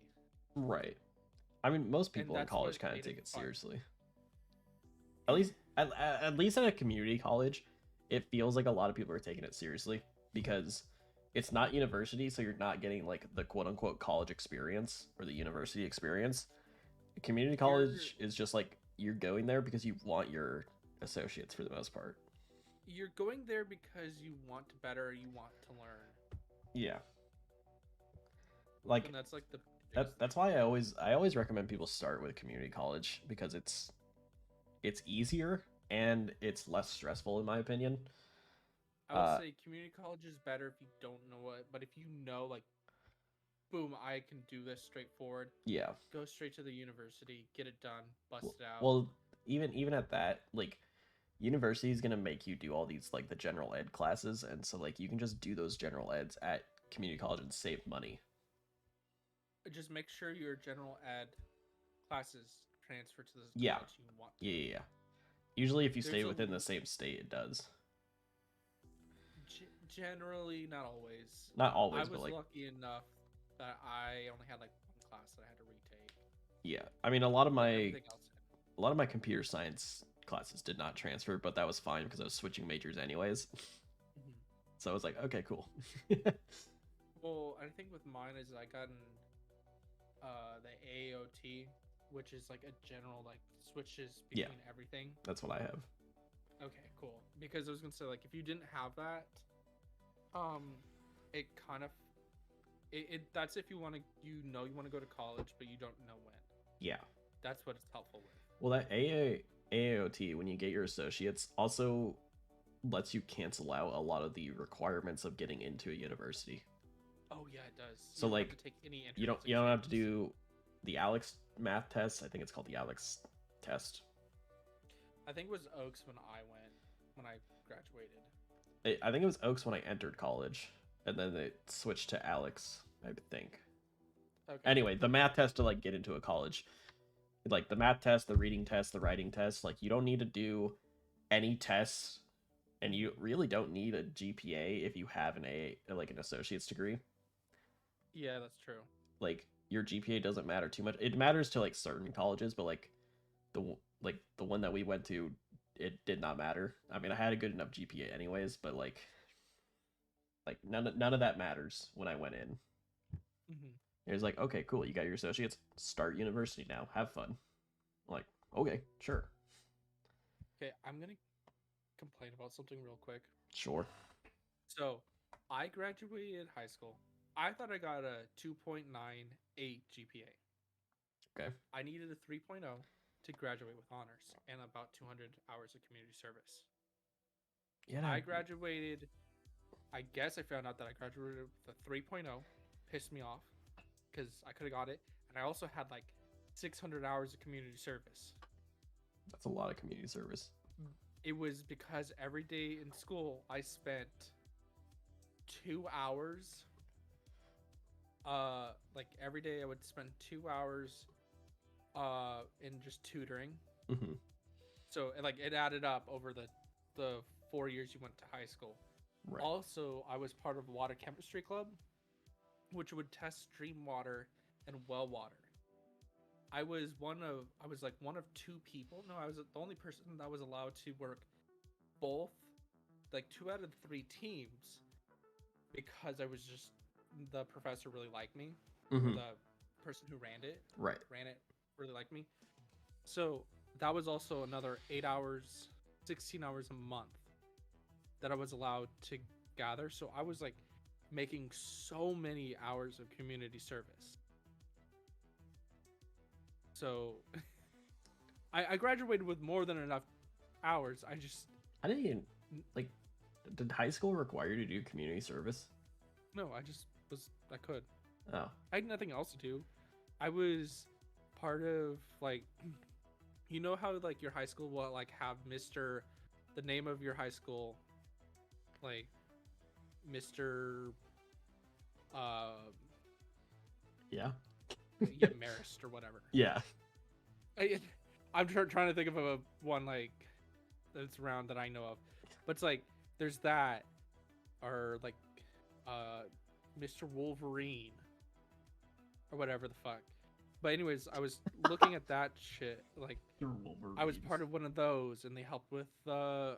Right. I mean, most And people in that's what college kind of made it take it fun. seriously. At least, at least at a community college, it feels like a lot of people are taking it seriously because it's not university, so you're not getting like the quote unquote college experience or the university experience. Community You're college is just like you're going there because you want your associates for the most part. you're going there because you want to better, you want to learn, Yeah. Like and that's like the biggest that's thing. why I always recommend people start with community college because it's easier and it's less stressful in my opinion. I would Uh say community college is better if you don't know it, but if you know, like, boom, I can do this straightforward, yeah. go straight to the university, get it done, bust Well, it out. well, even at that, like university is gonna make you do all these like the general ed classes, and so like you can just do those general eds at community college and save money. Just make sure your general ed classes transfer to the Yeah, college you want to. yeah. Usually, if you stay There's a within the same state, it does. generally not always. Not I always, but was like lucky enough that I only had like one class that I had to retake. yeah. I mean, a lot of But my everything else. a lot of my computer science classes did not transfer, but that was fine because I was switching majors anyways. Mhm. So I was like, okay, cool. Well, I think with mine is I got in the AOT. which is like a general like switches Yeah, between everything. that's what I have. Okay, cool. Because I was gonna say like if you didn't have that, um, it kind of it that's if you want to you want to go to college but you don't know when. Yeah. That's what it's helpful with. Well, that AAOT, when you get your associates, also lets you cancel out a lot of the requirements of getting into a university. Oh yeah, it does. You So don't have like to take any you entrance don't have to exams. do the Alex math test. I think it's called the Alex test. I think it was Oaks when I graduated. I think it was Oaks when I entered college, and then it switched to Alex, I think. Okay. Anyway, the math test to like get into a college, like the math test, the reading test, the writing test, like you don't need to do any tests, and you really don't need a GPA if you have an associate's degree. Yeah, that's true. Like your GPA doesn't matter too much. It matters to like certain colleges, but the one that we went to, it did not matter. I mean, I had a good enough GPA anyways, but like none of that matters when I went in. Mm-hmm. It was like, okay, cool, you got your associates, start university now, have fun. I'm like, okay, sure, Okay, I'm gonna complain about something real quick. sure. So, I graduated high school. I thought I got a 2.98 GPA. Okay. I needed a 3.0 to graduate with honors and about 200 hours of community service. Yeah. I graduated. I guess I found out that I graduated with a 3.0. Pissed me off because I could have got it. And I also had like 600 hours of community service. That's a lot of community service. It was because every day in school I spent 2 hours. Like every day I would spend 2 hours in just tutoring. Mm-hmm. So like it added up over the 4 years you went to high school. Right. Also, I was part of water chemistry club, which would test stream water and well water. I was one of two people. No, I was the only person that was allowed to work both, like 2 out of 3 teams, because I was just the professor really liked me. Mm-hmm. The person who ran it Right. really liked me. So that was also another 8 hours, 16 hours a month that I was allowed to gather. So I was like making so many hours of community service. So I graduated with more than enough hours. I didn't even like. Did high school require you to do community service? No, I could. Oh. I had nothing else to do. I was part of like, you know how like your high school will like have the name of your high school, like Mr. Yeah. Yeah, Marist or whatever. Yeah. I'm trying to think of a one like that's around that I know of, but it's like there's that, or like Mr. Wolverine or whatever the fuck. But anyways, I was looking at that shit. Like I was part of one of those, and they helped with the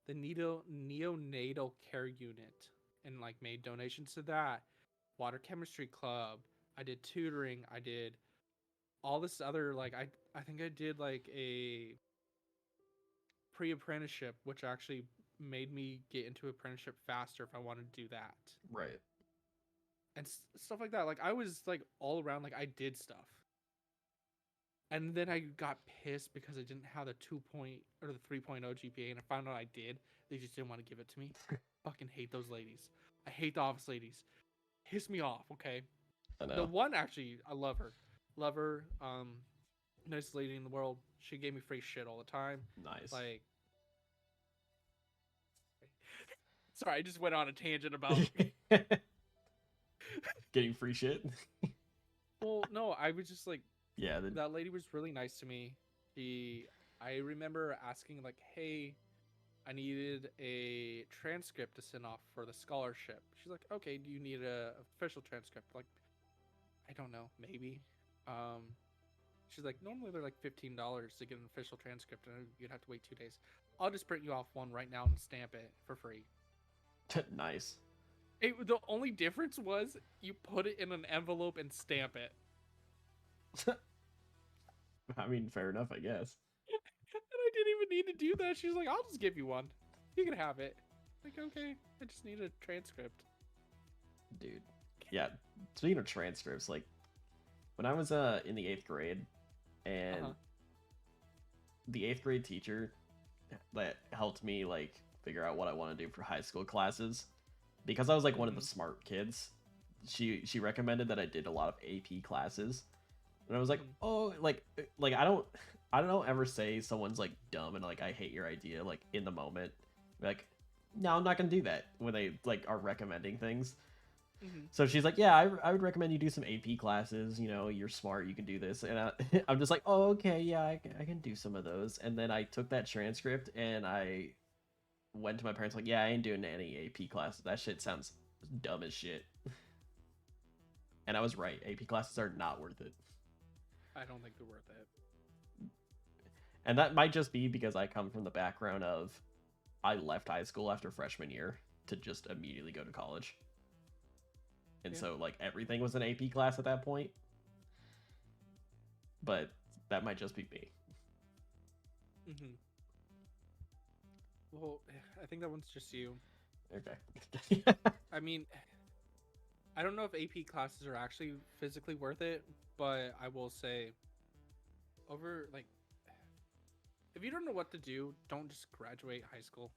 neonatal care unit, and like made donations to that. Water chemistry club. I did tutoring. I did all this other like I think I did like a pre-apprenticeship, which actually made me get into apprenticeship faster if I wanted to do that. Right. And stuff like that. Like I was like all around, like I did stuff. And then I got pissed because I didn't have the 3.0 GPA, and I found out I did. They just didn't want to give it to me. Fucking hate those ladies. I hate the office ladies. Piss me off, okay? I know. The one actually, I love her. Love her. Nicest lady in the world. She gave me free shit all the time. Nice. Like, sorry, I just went on a tangent about getting free shit. Well, no, I was just like, yeah, that lady was really nice to me. I remember asking like, hey, I needed a transcript to send off for the scholarship. She's like, okay, do you need a official transcript? Like, I don't know, maybe. She's like, normally they're like $15 to get an official transcript, and you'd have to wait 2 days. I'll just print you off one right now and stamp it for free. Nice. The only difference was you put it in an envelope and stamp it. I mean, fair enough, I guess. And I didn't even need to do that. She's like, I'll just give you one. You can have it. Like, okay, I just need a transcript. Dude. Yeah. Speaking of transcripts, like when I was in the 8th grade, and the 8th grade teacher that helped me like figure out what I want to do for high school classes, because I was like one of the smart kids, she recommended that I did a lot of AP classes. And I was like, oh, like I don't ever say someone's like dumb and like I hate your idea like in the moment. Like, no, I'm not gonna do that when they like are recommending things. So she's like, yeah, I would recommend you do some AP classes. You know, you're smart, you can do this. And I'm just like, oh, okay, yeah, I can do some of those. And then I took that transcript and I went to my parents like, yeah, I ain't doing any AP classes. That shit sounds dumb as shit. And I was right. AP classes are not worth it. I don't think they're worth it. And that might just be because I come from the background of I left high school after freshman year to just immediately go to college. And so like everything was an AP class at that point. But that might just be me. Well, I think that one's just you. Okay. I mean, I don't know if AP classes are actually physically worth it, but I will say over like if you don't know what to do, don't just graduate high school.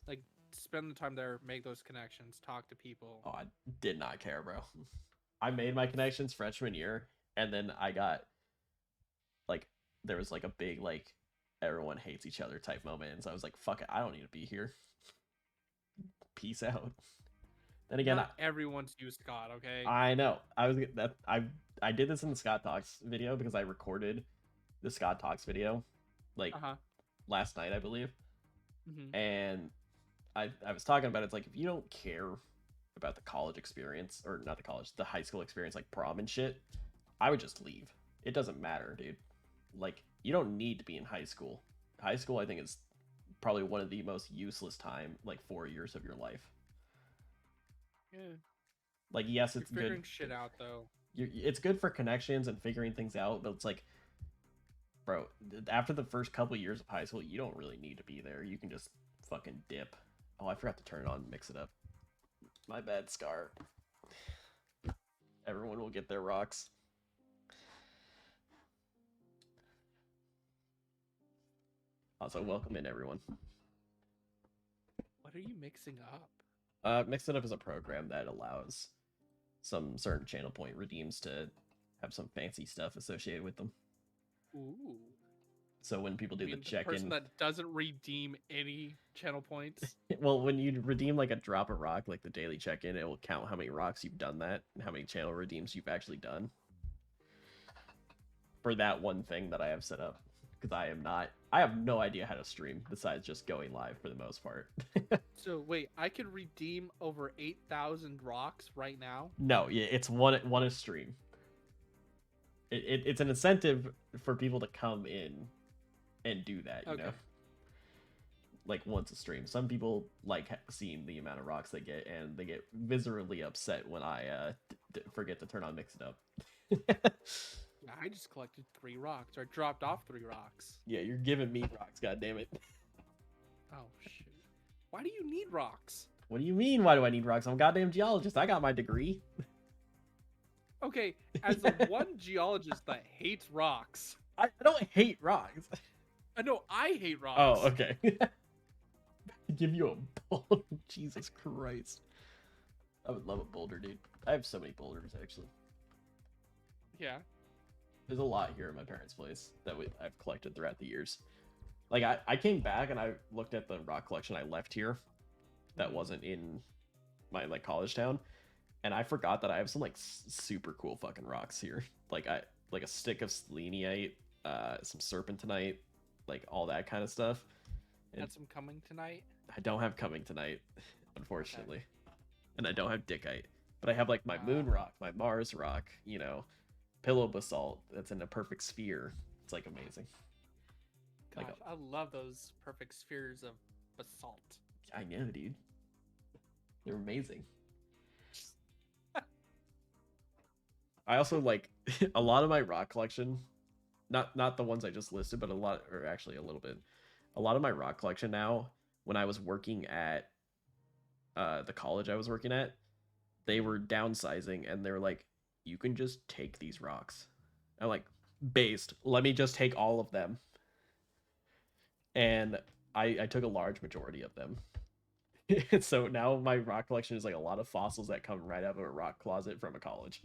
Like spend the time there, make those connections, talk to people. Oh, I did not care, bro. I made my connections freshman year, and then I got like there was like a big like everyone hates each other type moment, and so I was like, fuck it, I don't need to be here. Peace out. Then again, not everyone's used Scott, okay? I know. I did this in the Scott Talks video because I recorded the Scott Talks video like last night, I believe. And I was talking about it. It's like if you don't care about the college experience, or not the college, the high school experience, like prom and shit, I would just leave. It doesn't matter, dude. Like you don't need to be in high school. High school, I think, is probably one of the most useless time, like 4 years of your life. Yeah. Like yes, it's You're figuring good. Shit out though. It's good for connections and figuring things out, but it's like, bro, after the first couple years of high school, you don't really need to be there. You can just fucking dip. Oh, I forgot to turn it on and mix it up. My bad, Scar. Everyone will get their rocks. Also, welcome in, everyone. What are you mixing up? Mix It Up is a program that allows some certain channel point redeems to have some fancy stuff associated with them. Ooh. So when people do the check-in, person that doesn't redeem any channel points. Well, when you redeem like a drop a rock, like the daily check-in, it will count how many rocks you've done that and how many channel redeems you've actually done for that one thing that I have set up. Because I have no idea how to stream besides just going live for the most part. So wait, I could redeem over 8,000 rocks right now? No, yeah, it's one a stream. It's an incentive for people to come in and do that, you know? Like once a stream. Some people like seeing the amount of rocks they get, and they get viscerally upset when I forget to turn on Mix It Up. I just collected 3 rocks, or I dropped off 3 rocks. Yeah, you're giving me rocks, goddammit. Oh, shoot. Why do you need rocks? What do you mean, why do I need rocks? I'm a goddamn geologist. I got my degree. Okay, as the one geologist that hates rocks. I don't hate rocks. No, I hate rocks. Oh, okay. Give you a boulder. Jesus Christ. I would love a boulder, dude. I have so many boulders, actually. Yeah. There's a lot here at my parents' place that I've collected throughout the years. Like, I came back and I looked at the rock collection I left here that wasn't in my, like, college town. And I forgot that I have some, like, super cool fucking rocks here. Like, a stick of seleniite, some serpentinite, like, all that kind of stuff. Had some coming tonight? I don't have coming tonight, unfortunately. Okay. And I don't have dickite. But I have, like, my moon rock, my Mars rock, you know, pillow basalt that's in a perfect sphere. It's, like, amazing. Gosh, like, I love those perfect spheres of basalt. I know, dude. They're amazing. I also, like, a lot of my rock collection, not the ones I just listed, but a lot, or actually a little bit. A lot of my rock collection now, when I was working at the college I was working at, they were downsizing and they were like, you can just take these rocks. I'm like, based, let me just take all of them. And I took a large majority of them. So now my rock collection is like a lot of fossils that come right out of a rock closet from a college.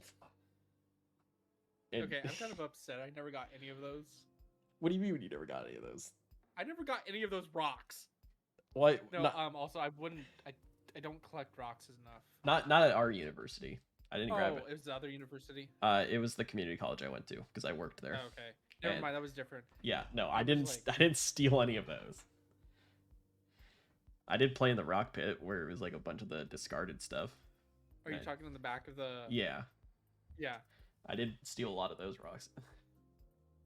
And Okay, I'm kind of upset. I never got any of those. what do you mean you never got any of those? I never got any of those rocks. What? No, Not also I wouldn't. I don't collect rocks enough. not at our university. I didn't grab Oh, it. it was the other university. It was the community college I went to because I worked there. Oh, okay, never And mind. That was different. yeah, no, I I was didn't. like- I didn't steal any of those. I did play in the rock pit where it was like a bunch of the discarded stuff. Are you Right. talking in the back of the? Yeah, Yeah. I did steal a lot of those rocks.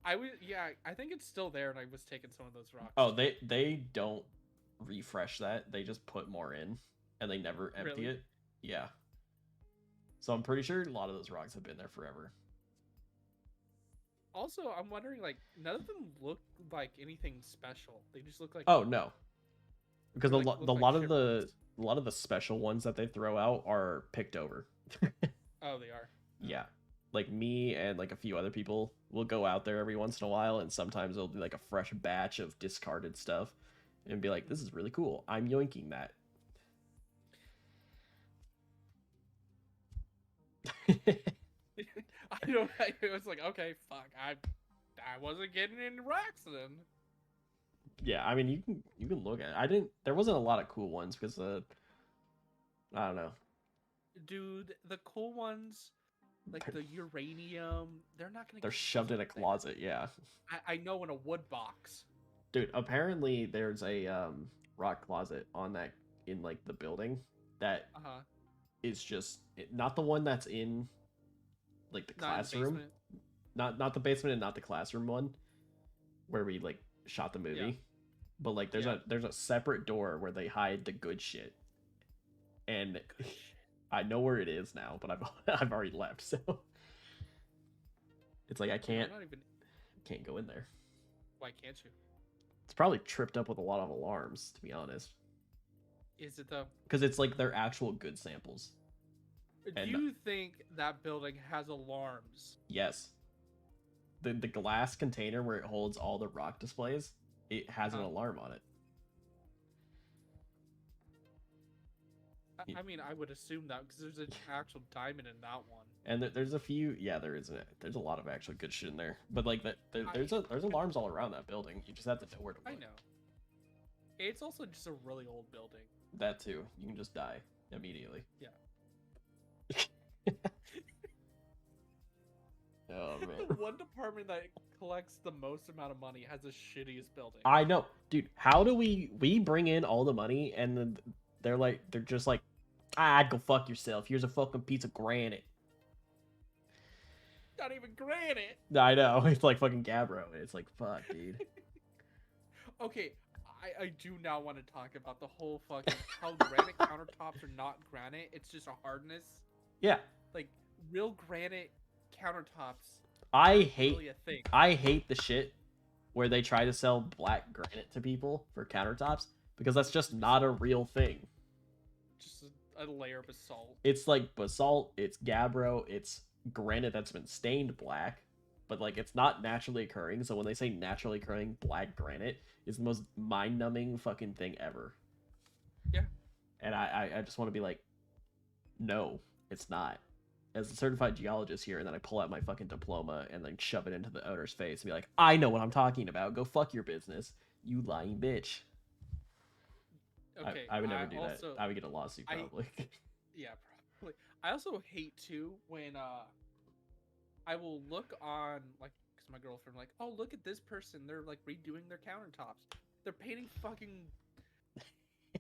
I was. Yeah, I think it's still there, and I was taking some of those rocks. Oh, they don't refresh that. They just put more in, and they never empty Really? it. Yeah. So I'm pretty sure a lot of those rocks have been there forever. Also, I'm wondering, like, none of them look like anything special. They just look like. Oh no, because They, a like, lot look the like lot of shipwrecks. a lot of the special ones that they throw out are picked over. Oh, they are. Yeah. Like me and like a few other people will go out there every once in a while, and sometimes it'll be like a fresh batch of discarded stuff and be like, this is really cool. I'm yoinking that. I don't. It was like, okay, fuck. I wasn't getting any rocks then. Yeah, I mean you can look at it. I didn't there wasn't a lot of cool ones because I don't know. Dude, the cool ones, like the uranium, they're not gonna. They're get shoved in a stuff there. closet, yeah. I know, in a wood box. Dude, apparently there's a rock closet on that in like the building that Uh huh. is just not the one that's in like the Not in the classroom. basement. Not the basement and not the classroom one where we like shot the movie. Yeah. But like Yeah. there's a separate door where they hide the good shit. And Good shit. I know where it is now, but I've I've already left, so it's like I I'm not even. can't go in there. Why can't you? It's probably tripped up with a lot of alarms, to be honest. Is it though? Because it's like they're actual good samples. Do And- you think that building has alarms? Yes. The glass container where it holds all the rock displays, it has an Huh. alarm on it. I mean, I would assume that because there's an actual diamond in that one. And there's a few, yeah, there's a lot of actual good shit in there. But like there's alarms all around that building. You just have to know where to I look. know. It's also just a really old building. That too. You can just die immediately. Yeah. Oh man. The one department that collects the most amount of money has the shittiest building. I know, dude. How do we bring in all the money and then they're just like, go fuck yourself. Here's a fucking piece of granite. Not even granite. I know. It's like fucking Gabbro. It's like fuck, dude. Okay, I do now want to talk about the whole fucking how granite countertops are not granite. It's just a hardness. Yeah. Like real granite countertops. I aren't hate really a thing. I hate the shit where they try to sell black granite to people for countertops because that's just not a real thing. Just a layer of basalt. It's like basalt, it's gabbro, it's granite that's been stained black, but like it's not naturally occurring. So when they say naturally occurring black granite, it's the most mind-numbing fucking thing ever. Yeah. And I just want to be like, no, it's not. As a certified geologist here, and then I pull out my fucking diploma and then shove it into the owner's face and be like, I know what I'm talking about. Go fuck your business, you lying bitch. Okay, I would never do also, that. I would get a lawsuit probably. Yeah, probably. I also hate too when I will look on like because my girlfriend like, oh look at this person, they're like redoing their countertops. They're painting fucking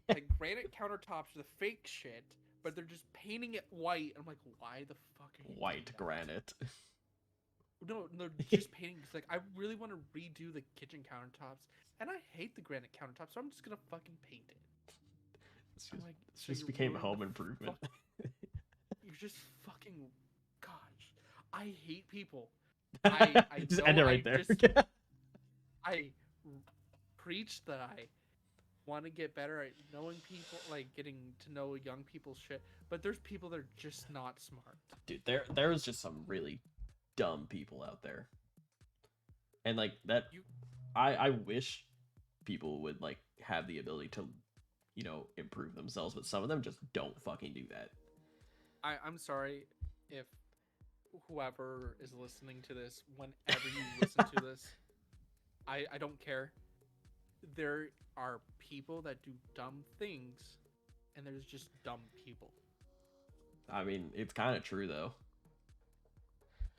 like granite countertops with fake shit, but they're just painting it white. I'm like, why the fuck are you doing White that? granite. No, they're just painting. Cause like I really want to redo the kitchen countertops, and I hate the granite countertops, so I'm just gonna fucking paint it. It's I'm just, like, it's so just you became ruined home the improvement. You're just fucking. Gosh, I hate people I Just end know it right there. I preach that I want to get better at knowing people, like getting to know young people's shit, but there's people that are just not smart. Dude, there's just some really dumb people out there, and like that. You I wish people would like have the ability to, improve themselves, but some of them just don't fucking do that. I'm sorry if whoever is listening to this, whenever you listen to this, I don't care. There are people that do dumb things, and there's just dumb people. I mean, it's kind of true though.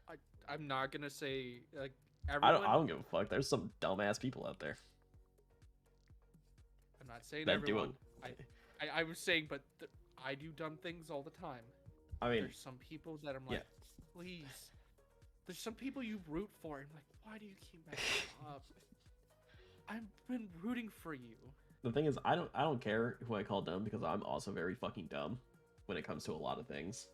I I'm not gonna say like I everyone. don't give a fuck. There's some dumbass people out there I'm not saying that do it. everyone. I was saying, but I do dumb things all the time. I mean, There's some people that I'm like, yeah. please. There's some people you root for, and I'm like, why do you keep messing up? I've been rooting for you. The thing is, I don't care who I call dumb because I'm also very fucking dumb when it comes to a lot of things.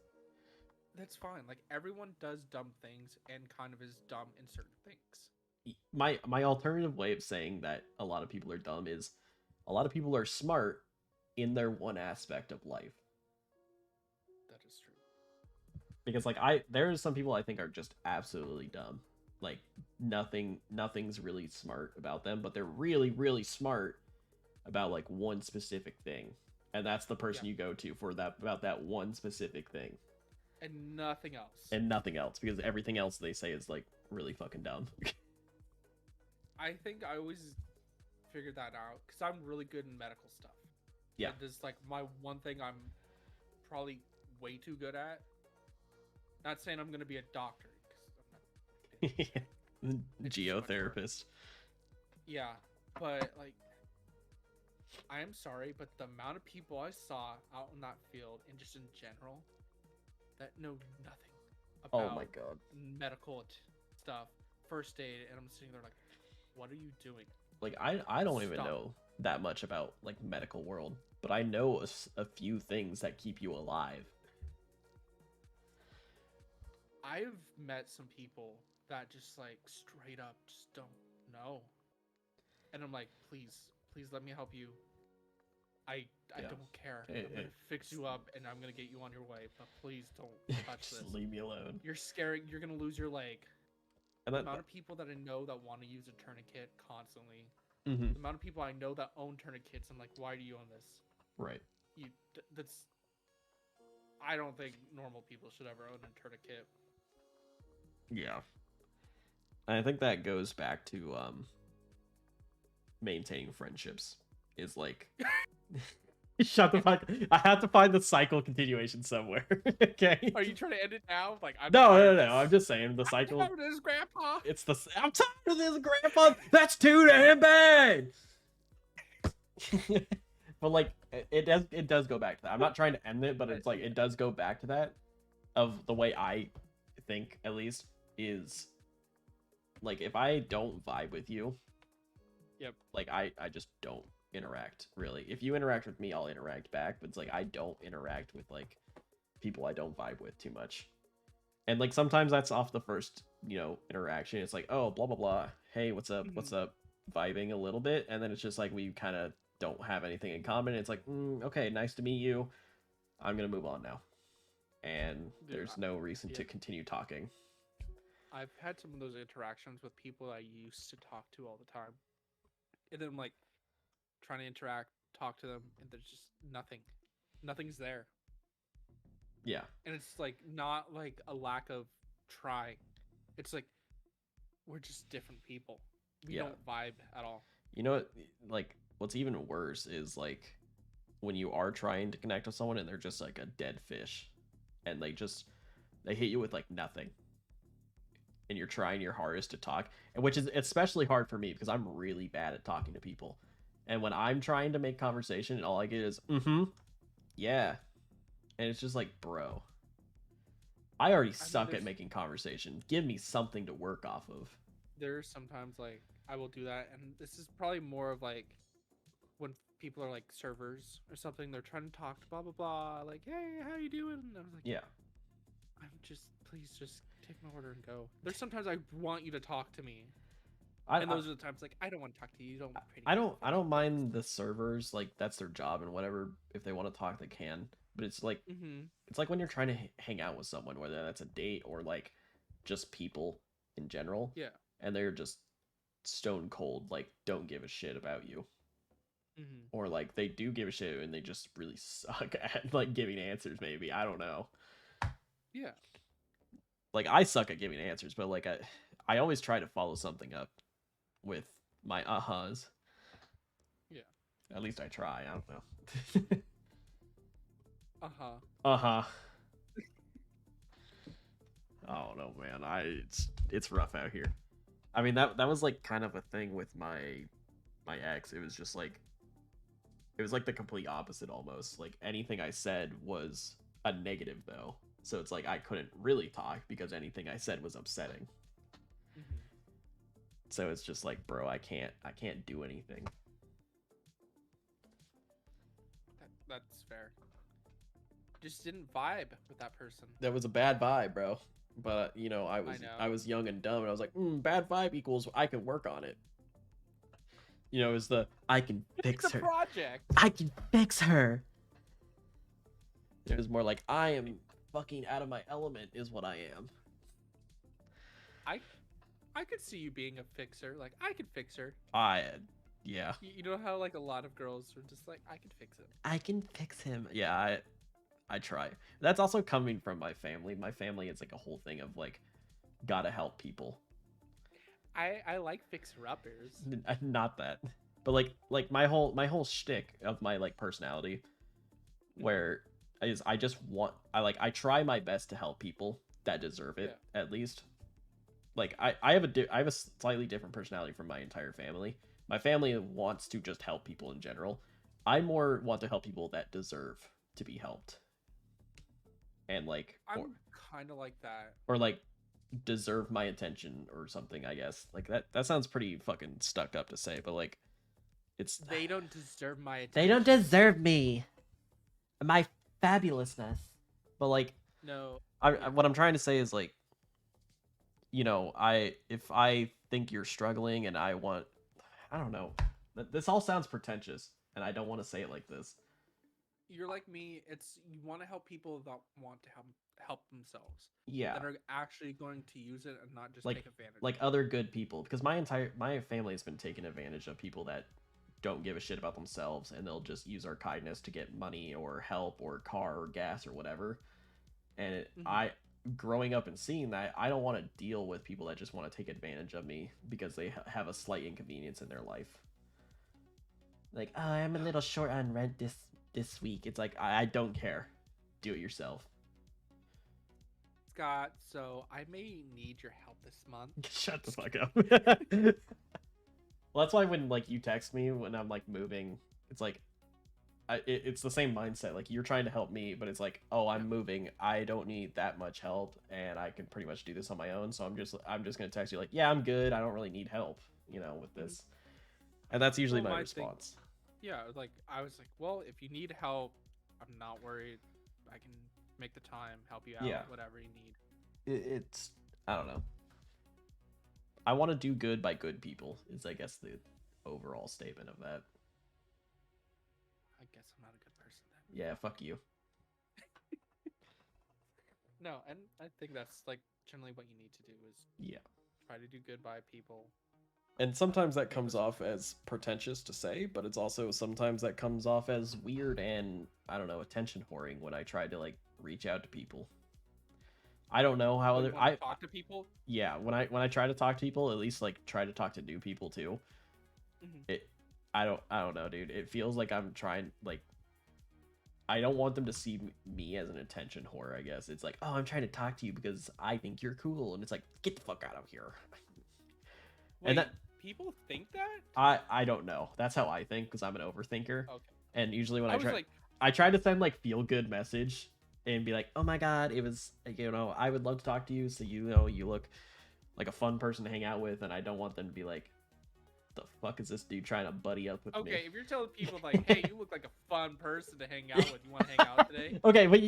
That's fine. Like everyone does dumb things and kind of is dumb in certain things. My alternative way of saying that a lot of people are dumb is a lot of people are smart in their one aspect of life. That is true. Because like there's some people I think are just absolutely dumb. Like nothing's really smart about them, but they're really really smart about like one specific thing. And that's the person you go to for that about that one specific thing. And nothing else. And nothing else, because everything else they say is like really fucking dumb. I think I always figured that out because I'm really good in medical stuff. Yeah. That is like my one thing I'm probably way too good at. Not saying I'm gonna be a doctor because I'm not. Geotherapist. Yeah, but like, I am sorry, but the amount of people I saw out in that field and just in general that know nothing about Oh my god. medical stuff, first aid, and I'm sitting there like, what are you doing? Like I don't even know that much about like medical world, but I know a few things that keep you alive. I've met some people that just like straight up just don't know, and I'm like, please let me help you. I don't care. I'm gonna fix you up and I'm gonna get you on your way, but please don't touch Just this. leave me alone. You're scaring. You're gonna lose your leg. And The amount of people that I know that want to use a tourniquet constantly. Mm-hmm. The amount of people I know that own tourniquets. I'm like, why do you own this? Right. That's. I don't think normal people should ever own a tourniquet. Yeah. And I think that goes back to maintaining friendships. Is like shut the fuck. I have to find the cycle continuation somewhere. Okay. Are you trying to end it now? Like I'm No. I'm just saying the cycle. I'm tired of this, Grandpa. It's the. I'm tired of this, Grandpa. That's too damn bad. But like it does go back to that. I'm not trying to end it, but it's like it does go back to that. Of the way I think, at least, is like if I don't vibe with you, yep. Like I just don't interact really. If you interact with me, I'll interact back, but it's like I don't interact with like people I don't vibe with too much. And like sometimes that's off the first, interaction. It's like, oh, blah blah blah. Hey, what's up? What's up? Vibing a little bit, and then it's just like we kind of don't have anything in common. It's like, okay, nice to meet you. I'm gonna move on now, and there's no reason to continue talking. I've had some of those interactions with people I used to talk to all the time, and then I'm like trying to interact, talk to them, and there's just nothing's there. Yeah. And it's like not like a lack of try. It's like we're just different people. We don't vibe at all. You know what? Like, what's even worse is like when you are trying to connect with someone and they're just like a dead fish, and they hit you with like nothing, and you're trying your hardest to talk, and which is especially hard for me because I'm really bad at talking to people, and when I'm trying to make conversation and all I get is yeah, and it's just like, bro, I already suck at making conversation. Give me something to work off of. There's sometimes like I will do that, and this is probably more of like when people are like servers or something, they're trying to talk to blah blah blah, like, hey, how you doing? And I was like, yeah, I'm just please just take my order and go. There's sometimes I want you to talk to me, I, and I those are the times like I don't want to talk to you. You don't pay I me don't I anything. don't mind the servers, like that's their job and whatever. If they want to talk, they can. But Mm-hmm. it's like when you're trying to hang out with someone, whether that's a date or like just people in general, Yeah. and they're just stone cold, like don't give a shit about you, Mm-hmm. or like they do give a shit and they just really suck at like giving answers. Maybe I don't know. Yeah. Like I suck at giving answers, but like I always try to follow something up with my uh-huhs. Yeah. At least I try. I don't know. Uh-huh. Uh-huh. Oh no, man. It's rough out here. I mean that was like kind of a thing with my ex. It was just like it was like the complete opposite almost. Like anything I said was a negative though. So it's like I couldn't really talk because anything I said was upsetting. Mm-hmm. So it's just like, bro, I can't do anything. That's fair. Just didn't vibe with that person. That was a bad vibe, bro. But you know, I know. I was young and dumb, and I was like, bad vibe equals I can work on it. You know, is the I can fix It's a her. project. I can fix her. It was more like I am fucking out of my element, is what I am. I could see you being a fixer. Like I could fix her. Yeah. You know how like a lot of girls are just like I could fix it. I can fix him. Yeah, I try. That's also coming from my family. My family is like a whole thing of like gotta help people. I like fixer uppers. Not that. But like my whole shtick of my like personality where is I just want I try my best to help people that deserve it at least. Like I have a slightly different personality from my entire family. My family wants to just help people in general. I more want to help people that deserve to be helped. And like I'm kind of like that. or like deserve my attention or something, I guess. Like that sounds pretty fucking stuck up to say, but like it's They don't deserve my attention. they don't deserve me. My fabulousness. But like No. what I'm trying to say is like you know, if I think you're struggling and I don't know. This all sounds pretentious and I don't want to say it like this. You're like me. It's you want to help people that want to help themselves. Yeah. That are actually going to use it and not just Like take advantage. like other good people because my family has been taking advantage of people that don't give a shit about themselves and they'll just use our kindness to get money or help or car or gas or whatever. And I growing up and seeing that, I don't want to deal with people that just want to take advantage of me because they have a slight inconvenience in their life. Like, oh, I'm a little short on rent this week. It's like I don't care. Do it yourself. Scott, so I may need your help this month. Shut the fuck up. Well, that's why when like you text me when I'm like moving, it's like it's the same mindset. Like you're trying to help me, but it's like, oh, I'm moving. I don't need that much help, and I can pretty much do this on my own. So I'm just gonna text you like, yeah, I'm good. I don't really need help, you know, with this. And that's usually my response. Yeah, like I was like, well, if you need help, I'm not worried. I can make the time, help you out, whatever you need. It's I don't know. I want to do good by good people. Is I guess the overall statement of that. I guess I'm not a good person then. Yeah, fuck you. No, and I think that's like generally what you need to do is try to do good by people. And sometimes that comes off as pretentious to say, but it's also sometimes that comes off as weird and I don't know, attention whoring when I try to like reach out to people. I don't know how I talk to people. Yeah, when I try to talk to people, at least like try to talk to new people too. I don't know, dude. It feels like I'm trying like I don't want them to see me as an attention whore, I guess. It's like, oh, I'm trying to talk to you because I think you're cool, and it's like, get the fuck out of here. Wait, and that people think that? I don't know. That's how I think because I'm an overthinker. Okay. And usually when I try to send like feel good message and be like, oh my god, it was you know, I would love to talk to you, so you know you look like a fun person to hang out with, and I don't want them to be like, the fuck is this dude trying to buddy up with me? Okay, if you're telling people like, hey, you look like a fun person to hang out with, you want to hang out today? Okay, but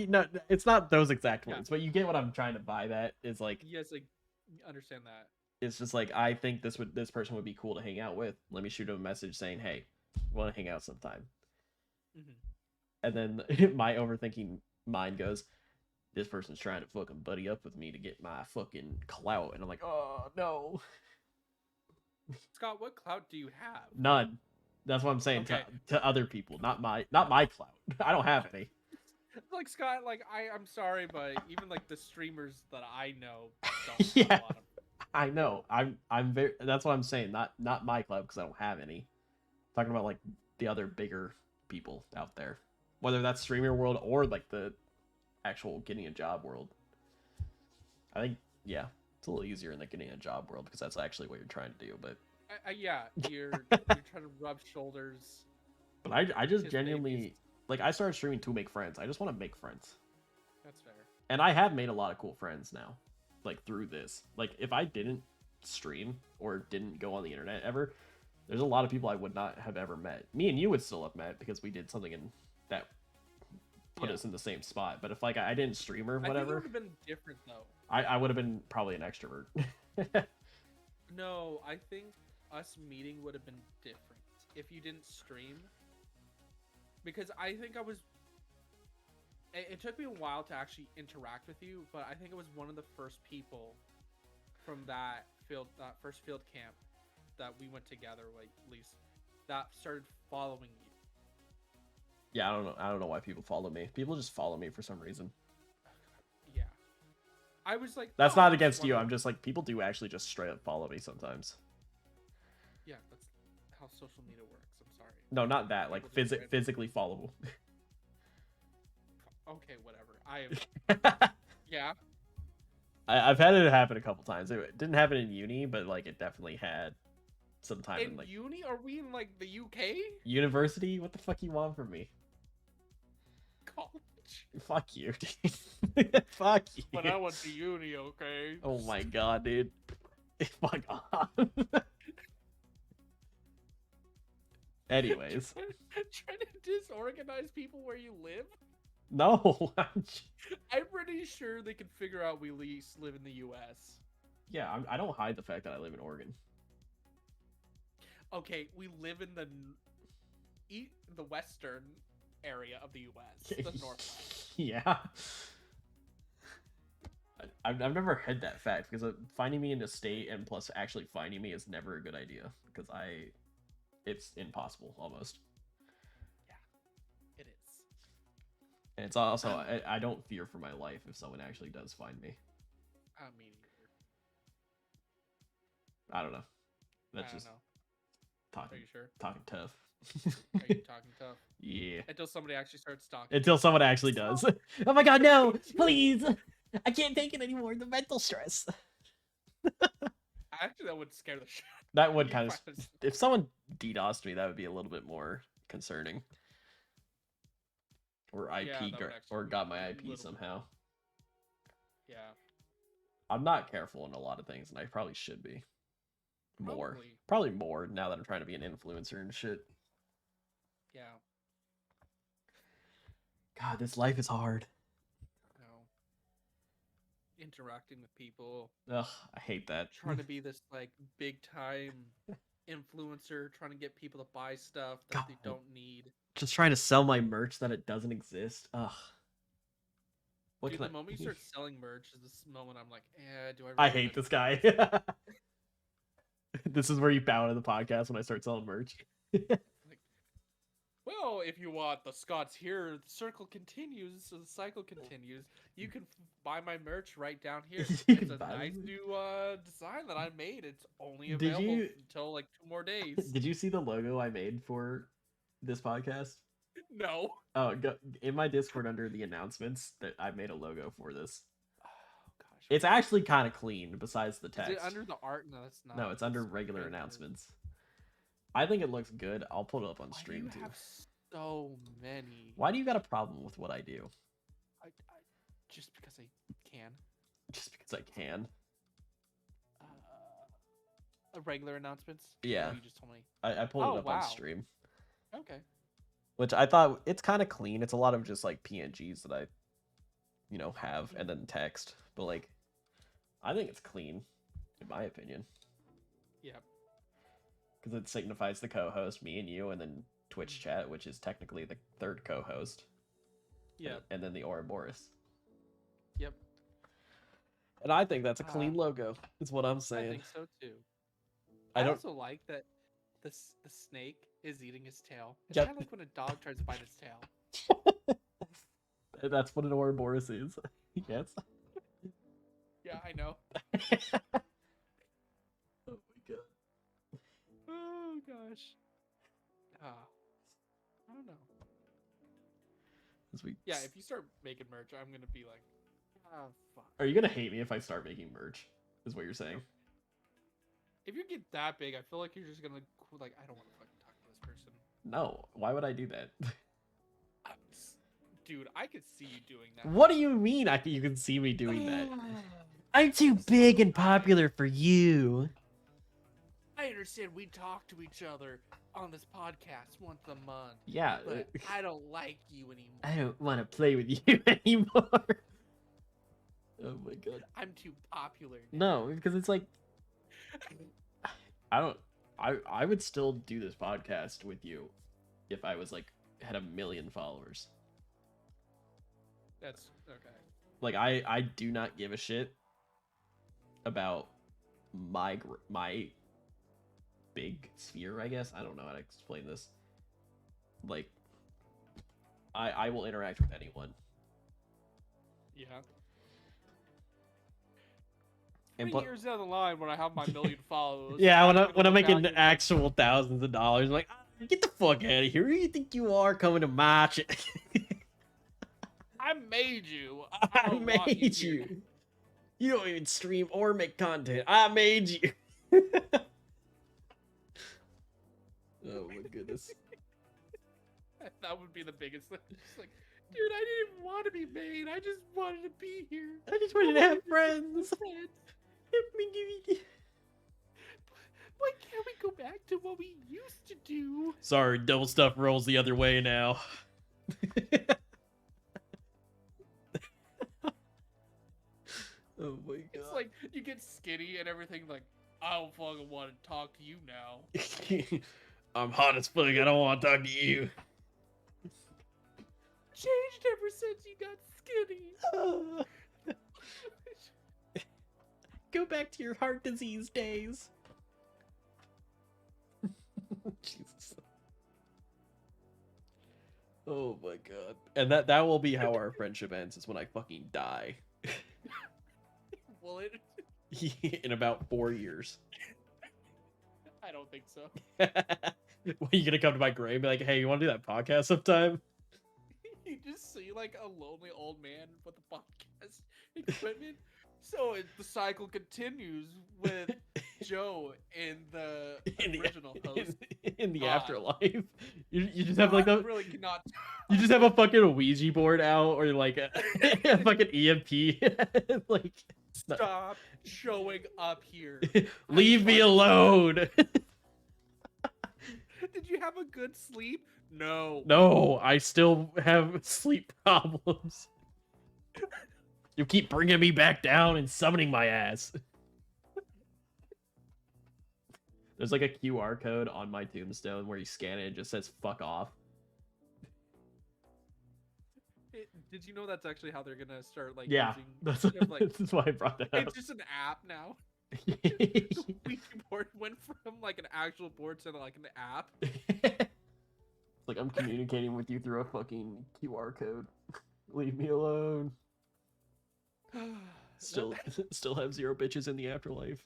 it's not those exact Yeah. words, but you get what I'm trying to buy. That is like, Yes, like, understand that. it's just like, I think this person would be cool to hang out with. Let me shoot him a message saying, hey, want to hang out sometime? Mm-hmm. And then my overthinking mind goes, this person's trying to fucking buddy up with me to get my fucking clout, and I'm like, oh no. Scott, what clout do you have? None. That's what I'm saying. Okay. To other people, not my clout. I don't have any. Like, Scott, like, I'm sorry, but even like the streamers that I know don't Yeah. have a lot of. I know. I'm very. That's what I'm saying. Not my clout, because I don't have any. I'm talking about like the other bigger people out there, whether that's streamer world or like the actual getting a job world. I think, yeah, it's a little easier in the getting a job world because that's actually what you're trying to do. But Yeah, you're trying to rub shoulders. but I just Kiss genuinely babies. like, I started streaming to make friends. I just want to make friends, That's fair. and I have made a lot of cool friends now, like through this. Like, if I didn't stream or didn't go on the internet ever, there's a lot of people I would not have ever met. Me and you would still have met because we did something in that put us in the same spot. But if like I didn't stream or I think it whatever, would have been different though. I would have been probably an extrovert. No, I think us meeting would have been different if you didn't stream. Because I think I was. It took me a while to actually interact with you, but I think it was one of the first people from that first field camp that we went together, like, at least, that started following you. Yeah, I don't know why people follow me. People just follow me for some reason. Yeah. I was like, That's oh, not I just against you. wanna- I'm just like, people do actually just straight up follow me sometimes. Yeah, that's how social media works. I'm sorry. No, not that. Like, People just physically follow. Okay, whatever. Yeah. I've had it happen a couple times. It didn't happen in uni, but like, it definitely had some time in In like uni? Are we in like the UK? university. What the fuck you want from me? College. Fuck you, dude. Fuck you. When I went to uni, okay. Oh my god, dude. Fuck off. Anyways, Trying to disorganize people where you live? no. I'm pretty sure they can figure out we least live in the US. Yeah, I don't hide the fact that I live in Oregon. Okay, we live in the western area of the US, the northwest. Yeah. I've never heard that fact, because finding me in a state and plus actually finding me is never a good idea, because it's impossible almost. Yeah, it is. And it's also, I don't fear for my life if someone actually does find me. Me neither. I don't know. That's I don't just know. Are talking you sure? talking tough. Are you talking tough? Yeah. Until somebody actually starts stalking. Until someone actually does. Oh my god, no! Please! I can't take it anymore. The mental stress. Actually, that would scare the shit. That would You kind of. find us- If someone DDoSed me, that would be a little bit more concerning. Or Yeah, that would actually or be got my a IP little- somehow. Yeah. I'm not careful in a lot of things, and I probably should be. More. Probably more now that I'm trying to be an influencer and shit. Yeah. God, this life is hard. No. Interacting with people, Ugh, I hate that. trying to be this like big time influencer, trying to get people to buy stuff that God. they don't need. Just trying to sell my merch that it doesn't exist. Ugh. What Dude, can the moment you start selling merch is this moment I'm like, do I really I wanna hate do this guy. This is where you bow to the podcast when I start selling merch. Well, if you want the Scots here, the circle continues, so the cycle continues. You can buy my merch right down here. You It's can a buy nice it? new design that I made. It's only Did available you- until like 2 more days. Did you see the logo I made for this podcast? No. Oh, in my Discord under the announcements that I made a logo for this. Oh gosh. It's actually kind of clean besides the Is text. it under the art? No, that's not. No, it's under That's regular regular. announcements. I think it looks good. I'll put it up on Why do stream you too. have so many? Why do you got a problem with what I do? I just because I can. Just because I can. Uh, regular announcements? Yeah, You just told me. I pulled Oh it up on wow. stream, Okay. which I thought it's kind of clean. It's a lot of just like PNGs that I, have and Mhm. then text. But like, I think it's clean, in my opinion, Yep. because it signifies the co-host, me and you, and then Twitch Mhm. chat, which is technically the third co-host, Yep. and then the Ouroboros. Yep. And I think that's a Uh, clean logo. Is what I'm I saying. think so too. I I don't. also like that the snake is eating his tail. It's Yep. kind of like when a dog tries to bite its tail. That's what an Ouroboros is. Yes. Yeah, I know. Oh my god. Oh gosh. Ah, I don't know. As we... Yeah, if you start making merch, I'm gonna be like, ah, fuck. Are you gonna hate me if I start making merch? Is what you're saying? If you get that big, I feel like you're just gonna like, I don't want to fucking talk to this person. No. Why would I do that? Uh, Dude, I could see you doing that. What do you mean? You can see me doing that? I'm too Listen, big and popular for you. I understand we talk to each other on this podcast once a month. Yeah. But I don't like you anymore. I don't want to play with you anymore. Oh my god. I'm too popular now. No, because it's like I don't. I would still do this podcast with you if I was like had 1 million followers. That's okay. Like I do not give a shit about my big sphere, I guess. I don't know how to explain this. Like I will interact with anyone. Yeah. And 3 years down the line, when I have my 1 million followers, yeah, I'm when I'm gonna look making back and actual thousands of dollars, I'm like, get the fuck out of here. Who do you think you are coming to my shit? I made you. I don't want made here. you. You don't even stream or make content. I made you. Oh my goodness. That would be the biggest thing. Just like, dude, I didn't even want to be made. I just wanted to be here. I just wanted to have friends. Friends. Why can't we go back to what we used to do? Sorry, double stuff rolls the other way now. Oh my god. It's like you get skinny and everything. Like, I don't fucking want to talk to you now. I'm hot as fuck. I don't want to talk to you. Changed ever since you got skinny. Go back to your heart disease days. Jesus. Oh my god. And that will be how our friendship ends, is when I fucking die. Will it? In about 4 years. I don't think so. What, you gonna come to my grave and be like, hey, you want to do that podcast sometime? You just see like a lonely old man with a podcast equipment. So the cycle continues with Joe in the original host. In the God. afterlife. You just have like a really cannot. you just have a fucking Ouija board out, or like a fucking EMP. Like, Stop showing up here. leave me alone. Did you have a good sleep? No. No, I still have sleep problems. You keep bringing me back down and summoning my ass. There's like a QR code on my tombstone where you scan it, it just says fuck off. Did you know that's actually how they're gonna start like Yeah, using that's why I brought that up. it's just an app now. The Ouija board went from like an actual board to like an app. It's like, I'm communicating with you through a fucking QR code. Leave me alone. Still have 0 bitches in the afterlife.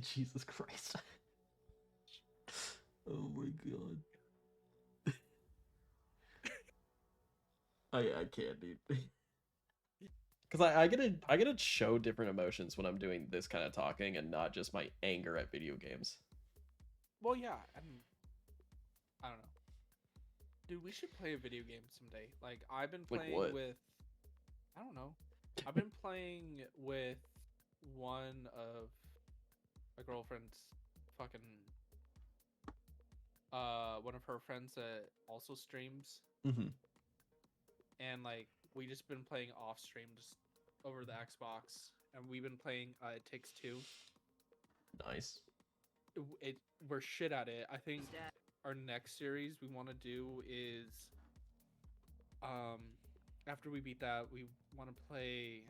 Jesus Christ. Oh my god. I can't, dude. Because I get to show different emotions when I'm doing this kind of talking, and not just my anger at video games. Well, yeah, I don't know. Dude, we should play a video game someday. Like, I've been Like playing what? with... I don't know. I've been playing with one of my girlfriend's fucking one of her friends that also streams, Mm-hmm. and like we just been playing off stream just over the Xbox, and we've been playing It Takes Two. Nice. We're shit at it. I think our next series we want to do is um after we beat that we want to play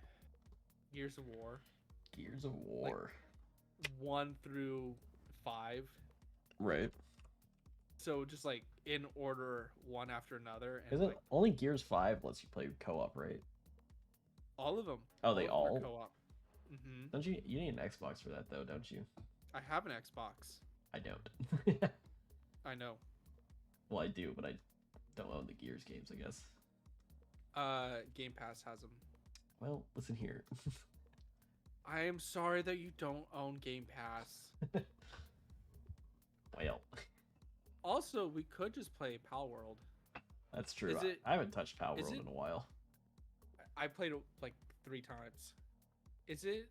Gears of War, Gears of like War. 1 through 5. Right. So just like in order, one after another, and Isn't like only Gears 5 lets you play co-op, right? all of them. Oh, they of them all? are co-op. Mm-hmm. Don't you? You need an Xbox for that though, don't you? I have an Xbox. I don't. I know. Well, I do, but I don't own the Gears games, I guess. Game Pass has them. Well, listen here. I am sorry that you don't own Game Pass. Well, Also, we could just play Pal World. that's true. Is it- I haven't touched Power is World it- in a while. I played it like 3 times. Is it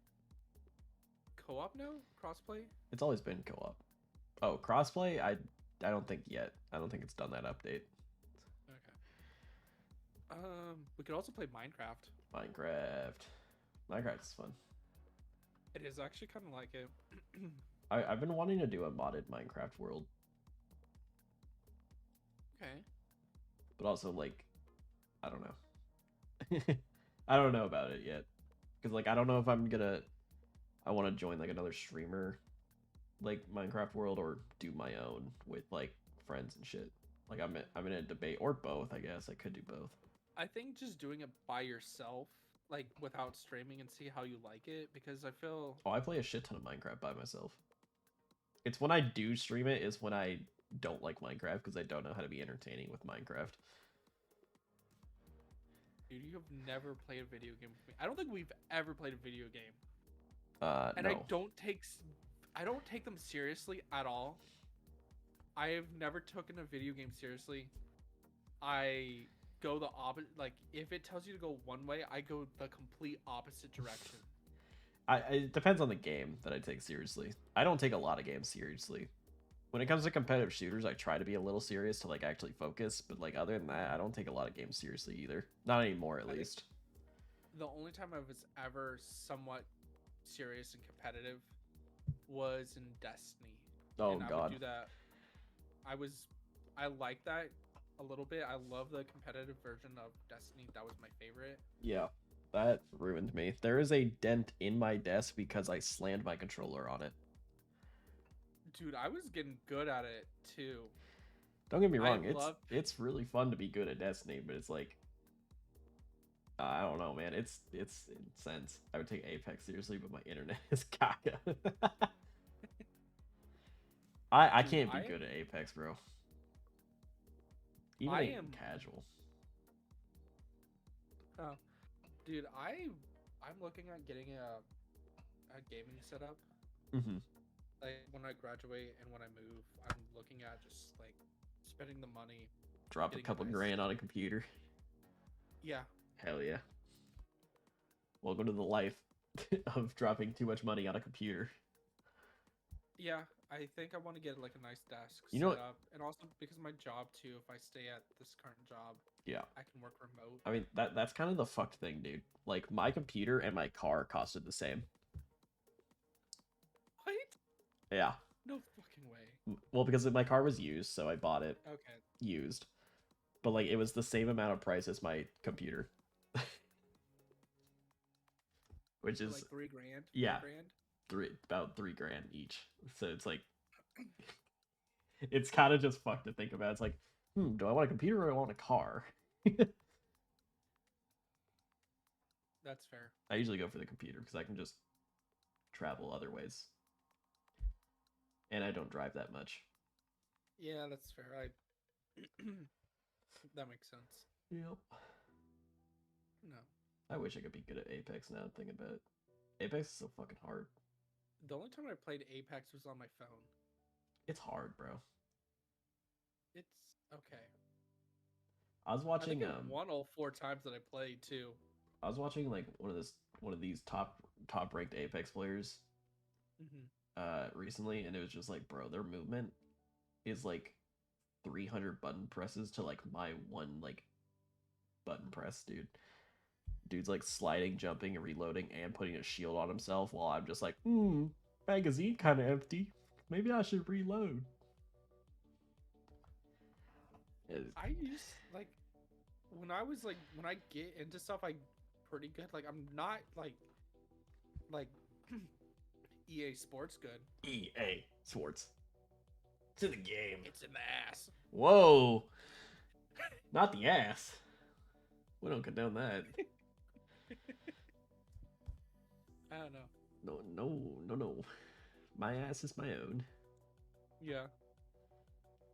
co-op now? Crossplay? It's always been co-op. Oh, crossplay? I don't think yet. I don't think it's done that update. Okay. We could also play Minecraft. Minecraft is fun. It is actually kind of like it. I've been wanting to do a modded Minecraft world, Okay. but also like, I don't know. I don't know about it yet, because like I don't know if I want to join like another streamer, like Minecraft world, or do my own with like friends and shit. Like I'm in a debate, or both. I guess I could do both. I think just doing it by yourself, like without streaming, and see how you like it, because I feel Oh, I play a shit ton of Minecraft by myself. It's when I do stream it is when I don't like Minecraft because I don't know how to be entertaining with Minecraft. dude, you have never played a video game with me. I don't think we've ever played a video game. And No. I don't take them seriously at all. I have never taken a video game seriously. I go the opposite. Like if it tells you to go one way, I go the complete opposite direction. It depends on the game that I take seriously. I don't take a lot of games seriously. When it comes to competitive shooters, I try to be a little serious to like actually focus, but like other than that, I don't take a lot of games seriously either. Not anymore, at least. The only time I was ever somewhat serious and competitive was in Destiny. Oh and I god. would do that. I like that a little bit. I love the competitive version of Destiny. That was my favorite. Yeah. That ruined me. There is a dent in my desk because I slammed my controller on it. Dude, I was getting good at it too. Don't get me I wrong, love- it's really fun to be good at Destiny, but it's like I don't know, man. It's intense. I would take Apex seriously, but my internet is caca. I Dude, can't be I good at Apex, bro. Even I in am- casual. Oh, dude, I'm looking at getting a gaming setup. Mm-hmm. Like when I graduate and when I move, I'm looking at just like spending the money. Drop a Getting a couple nice- grand on a computer. Yeah, Hell yeah. Welcome to the life of dropping too much money on a computer. yeah. I think I want to get like a nice desk You know set what- up, and also because of my job too. If I stay at this current job, Yeah. I can work remote. I mean that's kind of the fucked thing, dude. Like my computer and my car costed the same. What? Yeah. No fucking way. Well, because my car was used, so I bought it Okay. used. But like it was the same amount of price as my computer. Which So, is like 3 grand. yeah. 4 grand. about 3 grand each. So it's like it's kind of just fucked to think about. It's like, do I want a computer or do I want a car? That's fair. I usually go for the computer because I can just travel other ways. And I don't drive that much. Yeah, that's fair. That makes sense. Yep. No, I wish I could be good at Apex now, thinking about it. Apex is so fucking hard. the only time I played Apex was on my phone. It's hard, bro. It's okay. I was I watching think I won all 4 times that I played too. I was watching like one of these top ranked Apex players Hmm. recently, and it was just like, bro, their movement is like 300 button presses to like my one like button press, dude. Dude's like sliding, jumping, and reloading, and putting a shield on himself, while I'm just like, magazine kind of empty. Maybe I should reload. I used like when I get into stuff, I pretty good. Like I'm not like EA Sports good. EA Sports to the game. It's in the ass. Whoa, not the ass. We don't condone that. I don't know. No, no, no, no. My ass is my own. Yeah.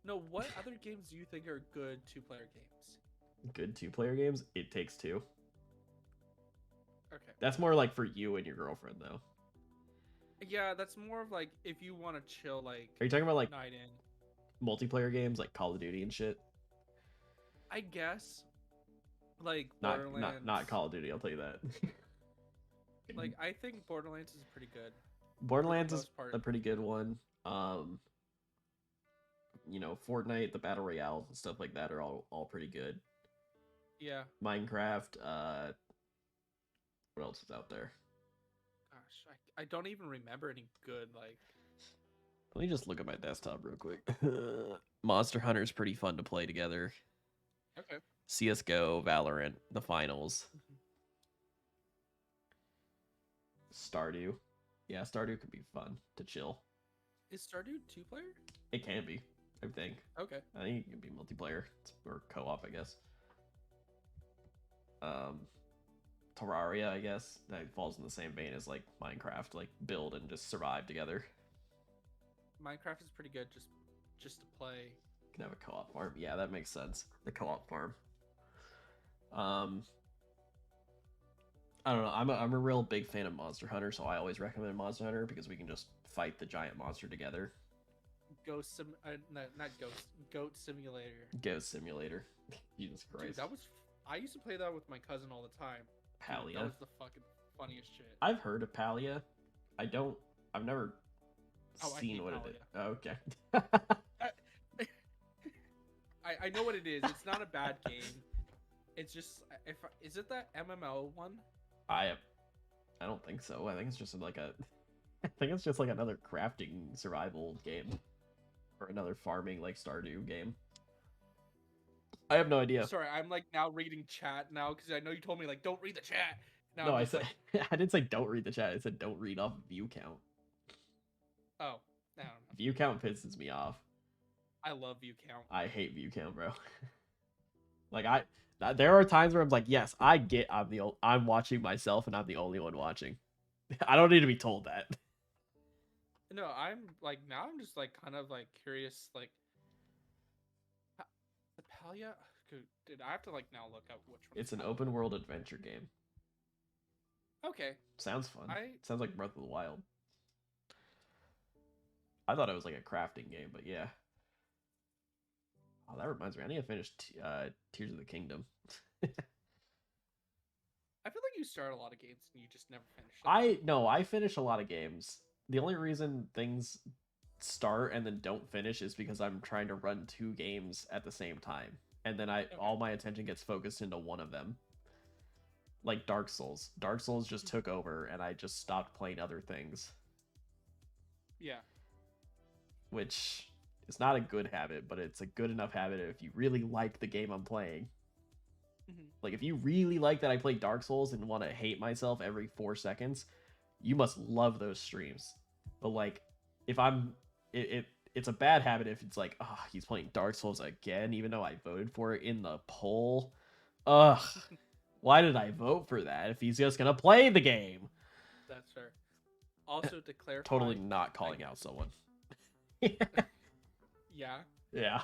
No, what other games do you think are good two-player games? Good two-player games. It Takes Two. Okay. That's more like for you and your girlfriend, though. Yeah, that's more of like if you want to chill, like Are you talking about like night in. multiplayer games, like Call of Duty and shit? I guess like Not Borderlands. not Call of Duty. I'll tell you that. Like I think Borderlands is pretty good. Borderlands is Most part. a pretty good one. You know, Fortnite, the battle royales and stuff like that are all pretty good. Yeah. Minecraft. What else is out there? Gosh, I don't even remember any good like. Let me just look at my desktop real quick. Monster Hunter is pretty fun to play together. Okay. CS:GO, Valorant, the finals. Mhm. Stardew. Yeah, Stardew could be fun to chill. Is Stardew two-player? It can be, I think. Okay. I think it can be multiplayer or co-op, I guess. Terraria, I guess that falls in the same vein as like Minecraft, like build and just survive together. Minecraft is pretty good just to play. You can have a co-op farm. Yeah, that makes sense. The co-op farm. Um, I don't know. I'm a real big fan of Monster Hunter, so I always recommend Monster Hunter because we can just fight the giant monster together. Not Ghost, Goat Simulator. Ghost Simulator. Jesus Christ. Dude, I used to play that with my cousin all the time. Dude, Palia. that was the fucking funniest shit. I've heard of Palia. I've never Oh, I seen hate what Palia. it is. Oh, okay. I know what it is. It's not a bad game. It's just is it that MMO one? I don't think so. I think it's just like I think it's just like another crafting survival game or another farming like Stardew game. I have no idea. Sorry, I'm like now reading chat now because I know you told me like don't read the chat. Now No, I'm I just said like, I didn't say don't read the chat. I said don't read off view count. oh, I don't know. View count pisses me off. I love view count. I hate view count, bro. Like there are times where I'm like, yes, I get I'm watching myself and I'm the only one watching. I don't need to be told that. No, I'm like now I'm just like kind of like curious like the Palia. Dude, I have to like now look up which one. It's an open world adventure game. Okay. Sounds fun. I Sounds like Breath of the Wild. I thought it was like a crafting game, but yeah. Oh, that reminds me. I need to finish Tears of the Kingdom. I feel like you start a lot of games and you just never finish them. I finish a lot of games. The only reason things start and then don't finish is because I'm trying to run two games at the same time. And then all my attention gets focused into one of them. Like Dark Souls. Dark Souls just took over and I just stopped playing other things. Yeah. Which is not a good habit, but it's a good enough habit if you really like the game I'm playing. Mm-hmm. Like, if you really like that I play Dark Souls and want to hate myself every 4 seconds, you must love those streams. But, like, if it's a bad habit if it's like, oh, he's playing Dark Souls again, even though I voted for it in the poll. Ugh. Why did I vote for that if he's just gonna play the game? That's fair. Also, to clarify... Totally not calling out someone. Yeah? Yeah.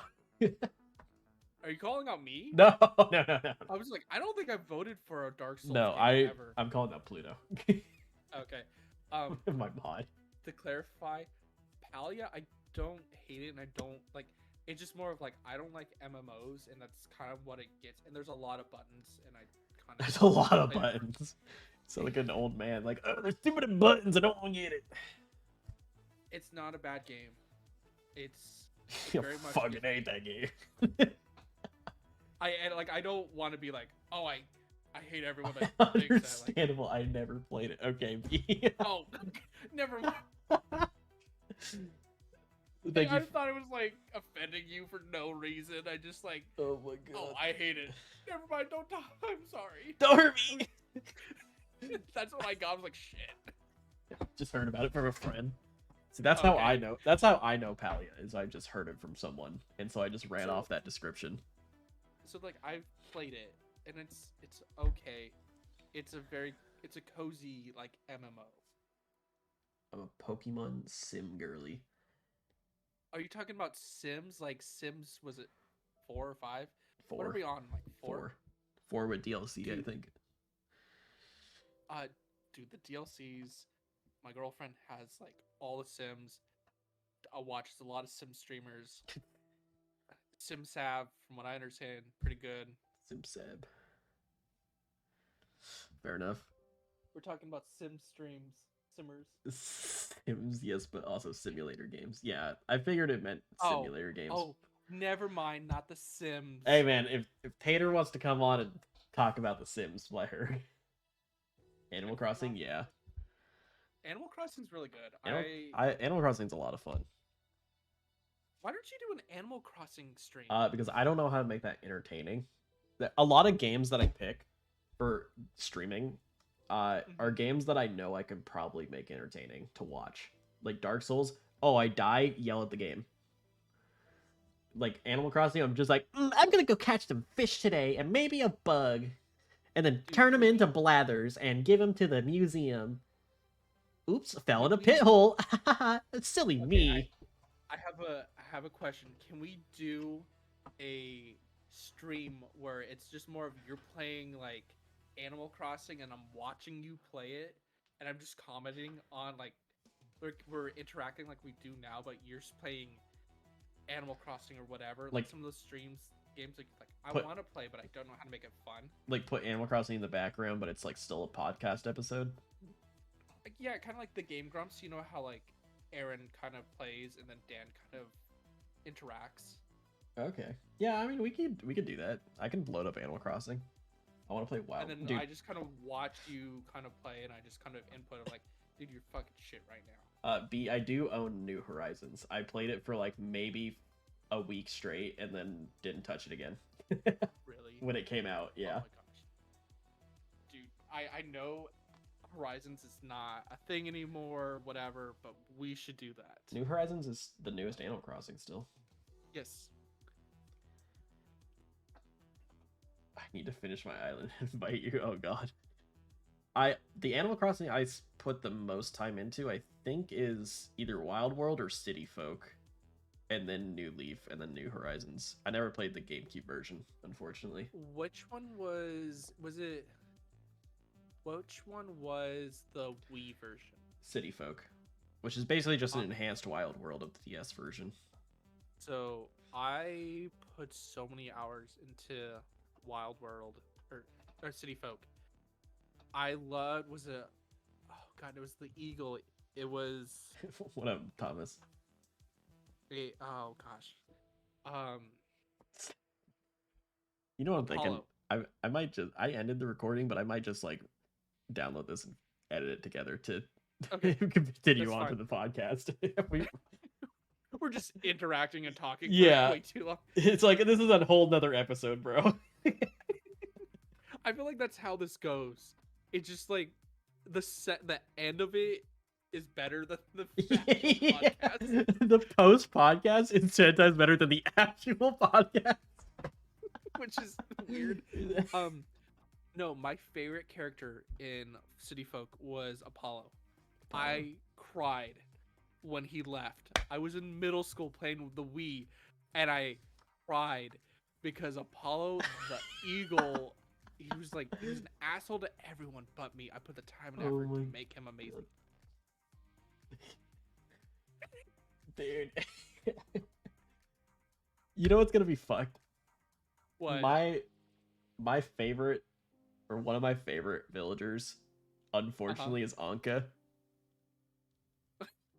Are you calling out me? No. I was like, I don't think I voted for a Dark Souls no, game ever. I'm calling out Pluto. Okay. My mod. To clarify, Palia, I don't hate it, and I don't like. It's just more of like I don't like MMOs, and that's kind of what it gets. And there's a lot of buttons, and I ton. There's a lot of Played it. buttons. So like an old man, like, oh, there's too many buttons. I don't want to get it. It's not a bad game. It's You very much. fucking hate that game. I don't want to be like, oh, I hate everyone that thinks that. Like, Understandable. I never played it. Okay. oh, never mind. Thank I you. thought it was like offending you for no reason. I just like, Oh my god. oh, I hate it. Never mind. Don't talk. I'm sorry. Don't hurt me. That's what I got. I was like, shit. Just heard about it from a friend. See, that's how I know. That's how I know Palia is. I just heard it from someone, and so I just ran off that description. So like I've played it, and it's okay. It's a cozy like MMO. I'm a Pokemon sim girly. Are you talking about Sims? Like Sims, was it 4 or 5? 4. What are we on? Like 4? 4 with DLC, Dude. I think. Dude, the DLCs. My girlfriend has like all the Sims. Watches a lot of Sim streamers. SimSav, from what I understand, pretty good. SimSab. Fair enough. We're talking about Sim streams, Simmers. Sims, yes, but also simulator games. Yeah, I figured it meant simulator games. Oh, never mind, not the Sims. Hey man, if Tater wants to come on and talk about the Sims, let her. Animal Crossing, yeah. Animal Crossing's really good. Animal Crossing's a lot of fun. Why don't you do an Animal Crossing stream? Because I don't know how to make that entertaining. A lot of games that I pick for streaming are games that I know I could probably make entertaining to watch. Like Dark Souls. Oh, I die, yell at the game. Like Animal Crossing, I'm just like, I'm gonna go catch some fish today and maybe a bug. And then turn them into blathers and give them to the museum. Oops, fell in a pit hole. Silly me. I have a question. Can we do a stream where it's just more of you're playing like Animal Crossing and I'm watching you play it and I'm just commenting on like we're interacting like we do now, but you're just playing Animal Crossing or whatever. Like some of those games like I want to play, but I don't know how to make it fun. Like put Animal Crossing in the background, but it's like still a podcast episode. Like, yeah, kind of like the Game Grumps. You know how like Aaron kind of plays and then Dan kind of interacts. Okay. Yeah, I mean we could do that. I can load up Animal Crossing. I want to play WoW. And then I just kind of watch you kind of play, and I just kind of input of like, dude, you're fucking shit right now. B, I do own New Horizons. I played it for like maybe a week straight and then didn't touch it again. Really? When it came out, yeah. Oh my gosh. Dude, I know Horizons is not a thing anymore, whatever, but we should do that. New Horizons is the newest Animal Crossing still. Yes. I need to finish my island and invite you. Oh god. The Animal Crossing I put the most time into, I think, is either Wild World or City Folk, and then New Leaf, and then New Horizons. I never played the GameCube version, unfortunately. Which one was it? Which one was the Wii version? City Folk, which is basically just an enhanced Wild World of the DS version. So I put so many hours into Wild World or City Folk. I loved it was the eagle. It was What up, Thomas? Oh gosh. You know what I'm Apollo. thinking? I might just I ended the recording, but I might just like download this and edit it together to continue on to the podcast. We're just interacting and talking for way too long. It's like this is a whole nother episode, bro. I feel like that's how this goes. It's just like the end of it is better than the podcast. The post podcast is 10 times better than the actual podcast, which is weird. No, my favorite character in City Folk was Apollo. I cried when he left. I was in middle school playing with the Wii, and I cried because Apollo, the eagle, he was an asshole to everyone but me. I put the time and effort to make him amazing. Dude. You know what's gonna be fucked? What? My favorite, or one of my favorite villagers, Uh-huh. unfortunately, is Anka.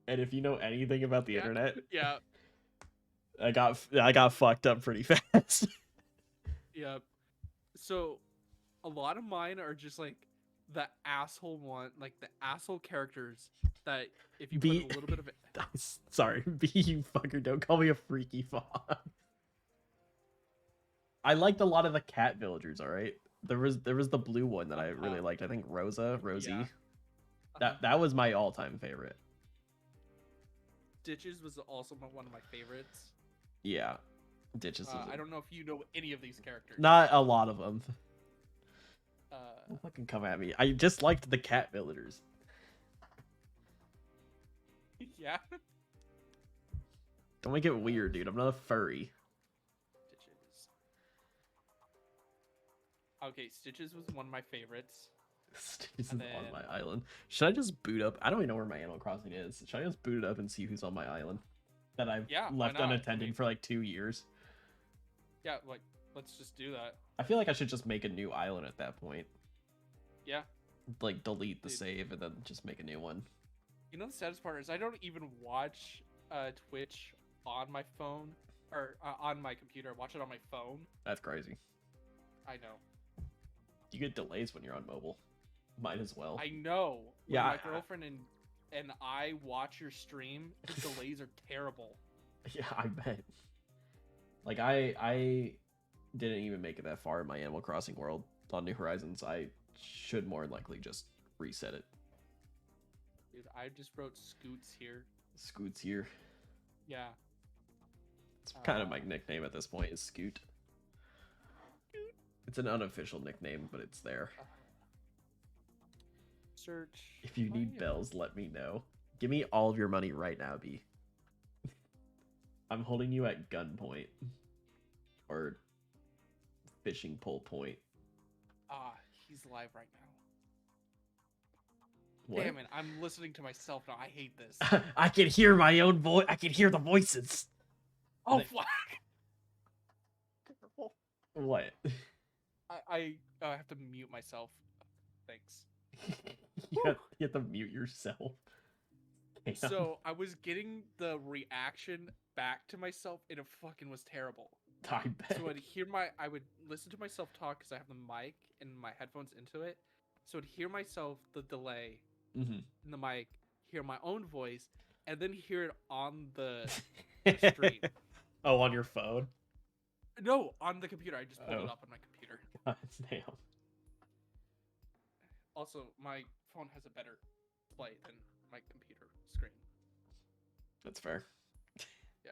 And if you know anything about the Yeah. internet, Yeah. I got fucked up pretty fast. Yeah. So a lot of mine are just like the asshole one, like the asshole characters that if you put a B, little bit of it. sorry, B, you fucker, don't call me a freaky fawn. I liked a lot of the cat villagers. All right, there was the blue one that I really liked. I think Yeah. Rosie. Uh-huh. That was my all-time favorite. Stitches was also one of my favorites. Yeah, Ditches was I don't know if you know any of these characters. not a lot of them. Uh, Don't fucking come at me. I just liked the cat villagers. yeah. Don't make it weird, dude. I'm not a furry. Stitches. Okay, Stitches was one of my favorites. Stitches is And on then my island. Should I just boot up? I don't even know where my Animal Crossing is. Should I just boot it up and see who's on my island that I've yeah, why left not? unattended I mean, for like 2 years? yeah, like let's just do that. I feel like I should just make a new island at that point. Yeah. Like delete the Dude. save and then just make a new one. You know the saddest part is I don't even watch Twitch on my phone or on my computer. I watch it on my phone. That's crazy. I know. You get delays when you're on mobile. Might as well. I know. When Yeah, my girlfriend and I watch your stream, the delays are terrible. Yeah, I bet. Like I didn't even make it that far in my Animal Crossing world on New Horizons. I should more likely just reset it. Dude, I just wrote Scoots here. Scoot's here. Yeah. It's kind of my nickname at this point is Scoot. It's an unofficial nickname, but it's there. Search. If you need bells, let me know. Give me all of your money right now, B. I'm holding you at gunpoint. Or fishing pole point. Ah, he's live right now. What? Damn it, I'm listening to myself now. I hate this. I can hear my own voice. I can hear the voices. Oh, fuck. Careful. What? I have to mute myself. Thanks. You have to mute yourself. Damn. So I was getting the reaction back to myself, and it fucking was terrible. I bet. So I would listen to myself talk because I have the mic and my headphones into it. So I'd hear myself, the delay in the mic, hear my own voice, and then hear it on the stream. Oh, on your phone? No, on the computer. I just pulled it up on my computer. God damn. Also, my phone has a better play than my computer screen. That's fair. Yeah.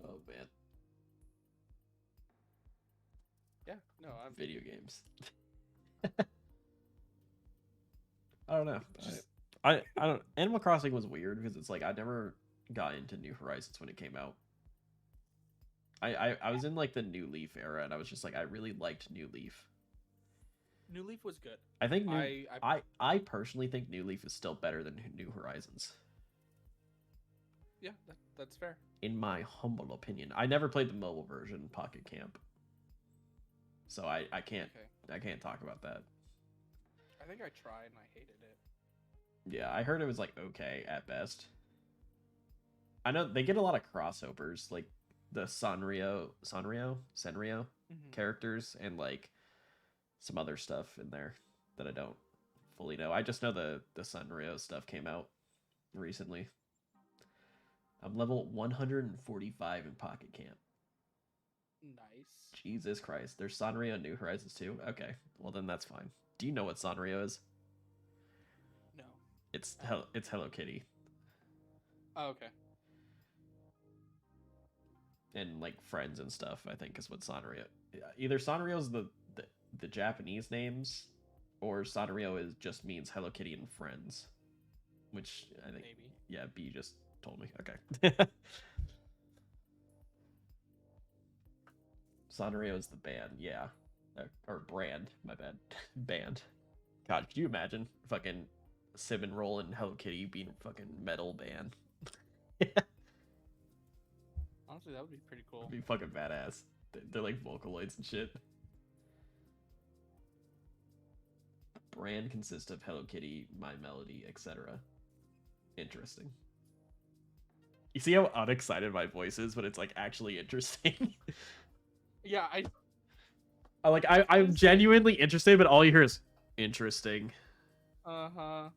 Oh man. Yeah. No, I'm Video games. I don't know. I don't. Animal Crossing was weird because it's like I never got into New Horizons when it came out. I was in like the New Leaf era, and I was just like I really liked New Leaf. New Leaf was good. I think I personally think New Leaf is still better than New Horizons. Yeah, that's fair. In my humble opinion, I never played the mobile version, Pocket Camp, so I can't talk about that. I think I tried and I hated it. Yeah, I heard it was like okay at best. I know they get a lot of crossovers, like the Sanrio characters, and like some other stuff in there that I don't fully know. I just know the Sanrio stuff came out recently. I'm level 145 in Pocket Camp. Nice. Jesus Christ. There's Sanrio New Horizons too? Okay, well then that's fine. Do you know what Sanrio is? No. It's Hello Kitty. Oh, okay. And like friends and stuff, I think is what Sanrio. Either Sanrio's the Japanese names, or Sanrio just means Hello Kitty and friends, which I think Maybe. Yeah, B just told me. Okay. Sanrio is the band, yeah, or brand. My bad, band. God, could you imagine fucking Cinnamoroll and Hello Kitty being a fucking metal band? Honestly, that would be pretty cool. It'd be fucking badass. They're like Vocaloids and shit. brand consists of Hello Kitty, My Melody, etc. Interesting. You see how unexcited my voice is, but it's like actually interesting. Yeah, I'm genuinely interested, but all you hear is interesting. Uh-huh.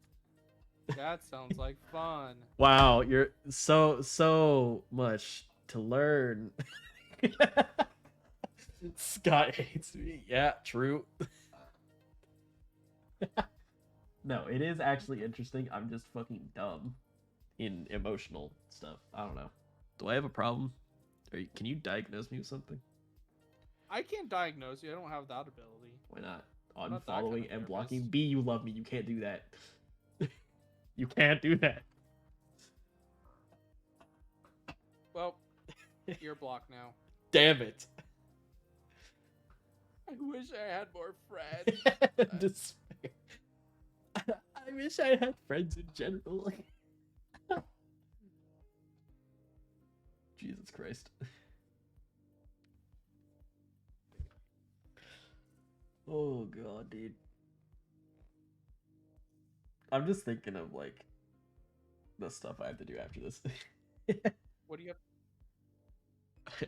That sounds like fun. Wow, you're so much to learn. Scott hates me. Yeah, true. No, it is actually interesting. I'm just fucking dumb in emotional stuff. I don't know. Do I have a problem? Can you diagnose me with something? I can't diagnose you. I don't have that ability. Why not? I'm not that kind Unfollowing of and therapist. blocking. B, you love me. You can't do that. You can't do that. Well, you're blocked now. Damn it. I wish I had more friends. Despair. I wish I had friends in general. Jesus Christ. Oh god, dude. I'm just thinking of like the stuff I have to do after this. What do you have?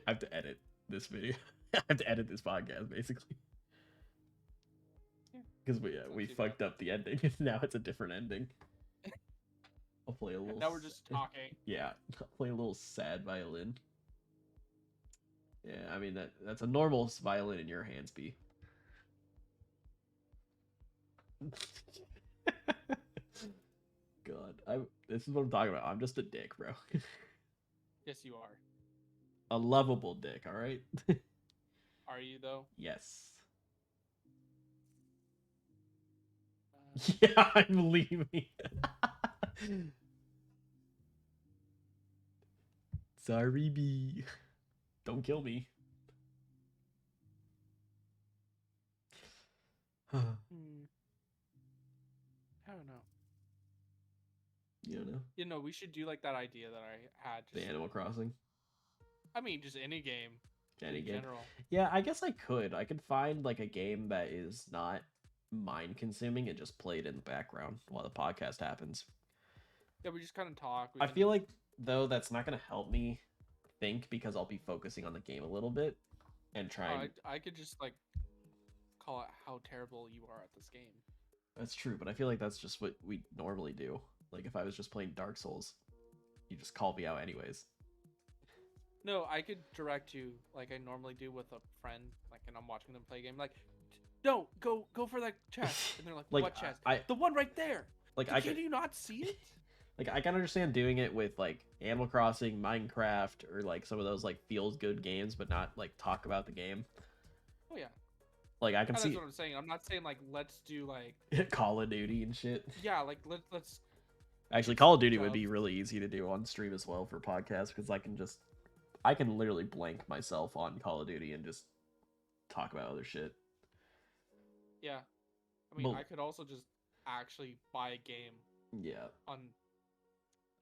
I have to edit this video. I have to edit this podcast basically. Because we fucked up the ending. Now it's a different ending. I'll play a little. Now we're just talking. Yeah, I'll play a little sad violin. Yeah, I mean that's a normal violin in your hands, B. God, this is what I'm talking about. I'm just a dick, bro. Yes, you are. A lovable dick, all right? Are you though? Yes. Yeah, I'm leaving. Sorry, B. Don't kill me. I don't know. You don't know? You know, we should do like that idea that I had. The Animal Crossing? I mean, just any game. Any game? General. Yeah, I guess I could. I could find like a game that is not mind consuming and just play it in the background while the podcast happens. Yeah, we just kind of talk. I feel like though that's not going to help me think because I'll be focusing on the game a little bit and trying. I could just like call it how terrible you are at this game. That's true, but I feel like that's just what we normally do. Like if I was just playing Dark Souls, you just call me out anyways. No, I could direct you like I normally do with a friend, like, and I'm watching them play a game. Like, no, go for that chest, and they're like, Like, what chest? I The one right there. like Can you not see it? Like I can understand doing it with like Animal Crossing, Minecraft, or like some of those like feels good games, but not like talk about the game. Oh yeah. Like I can That's see what I'm saying. I'm not saying like let's do like Call of Duty and shit. Yeah, like let's. Actually, Call of Duty would be really easy to do on stream as well for podcasts because I can literally blank myself on Call of Duty and just talk about other shit. Yeah, I mean, I could also just actually buy a game. Yeah. On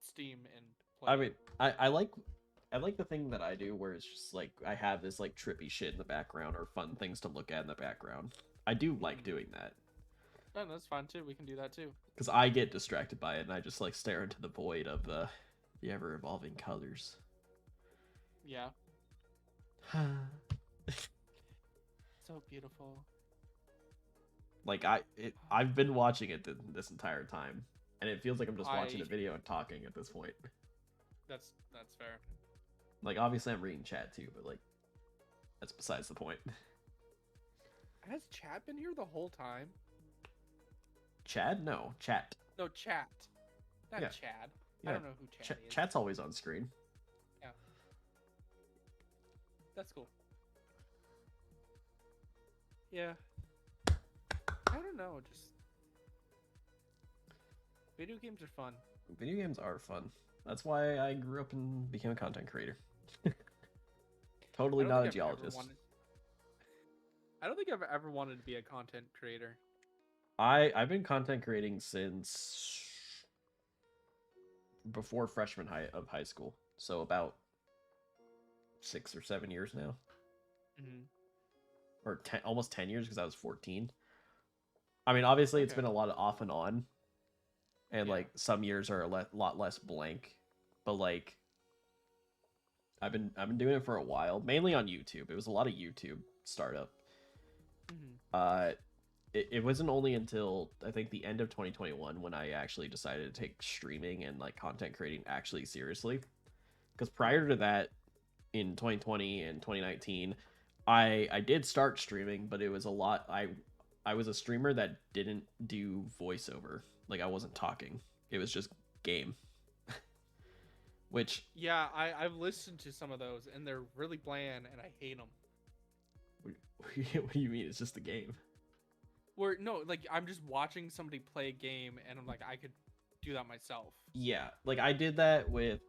Steam and play. I mean, I like the thing that I do where it's just like I have this like trippy shit in the background or fun things to look at in the background. I do like doing that. Oh, that's fine too. We can do that too. Because I get distracted by it and I just like stare into the void of the ever evolving colors. Yeah. So beautiful. Like I've been watching it this entire time, and it feels like I'm just watching a video and talking at this point. That's fair. Like obviously I'm reading chat too, but like that's besides the point. Has Chad been here the whole time? Chad? No, chat. No, chat. Not yeah. Chad. Yeah. I don't know who Chad is. Chat's always on screen. Yeah. That's cool. Yeah. I don't know, just video games are fun. Video games are fun. That's why I grew up and became a content creator. Totally not a geologist. I don't think I've ever wanted to be a content creator. I've been content creating since before freshman of high school, so about 6 or 7 years now, or almost 10 years because I was 14. I mean, obviously, it's Okay. been a lot of off and on, and Yeah. like some years are lot less blank, but like I've been doing it for a while, mainly on YouTube. It was a lot of YouTube startup. Hmm. Uh, it wasn't only until I think the end of 2021 when I actually decided to take streaming and like content creating actually seriously. Because Okay. prior to that, in 2020 and 2019, I did start streaming, but it was a lot. I was a streamer that didn't do voiceover. Like I wasn't talking. It was just game. Which Yeah, I've listened to some of those and they're really bland and I hate them. what do you mean? It's just the game. Where no, like I'm just watching somebody play a game and I'm like I could do that myself. Yeah, like I did that with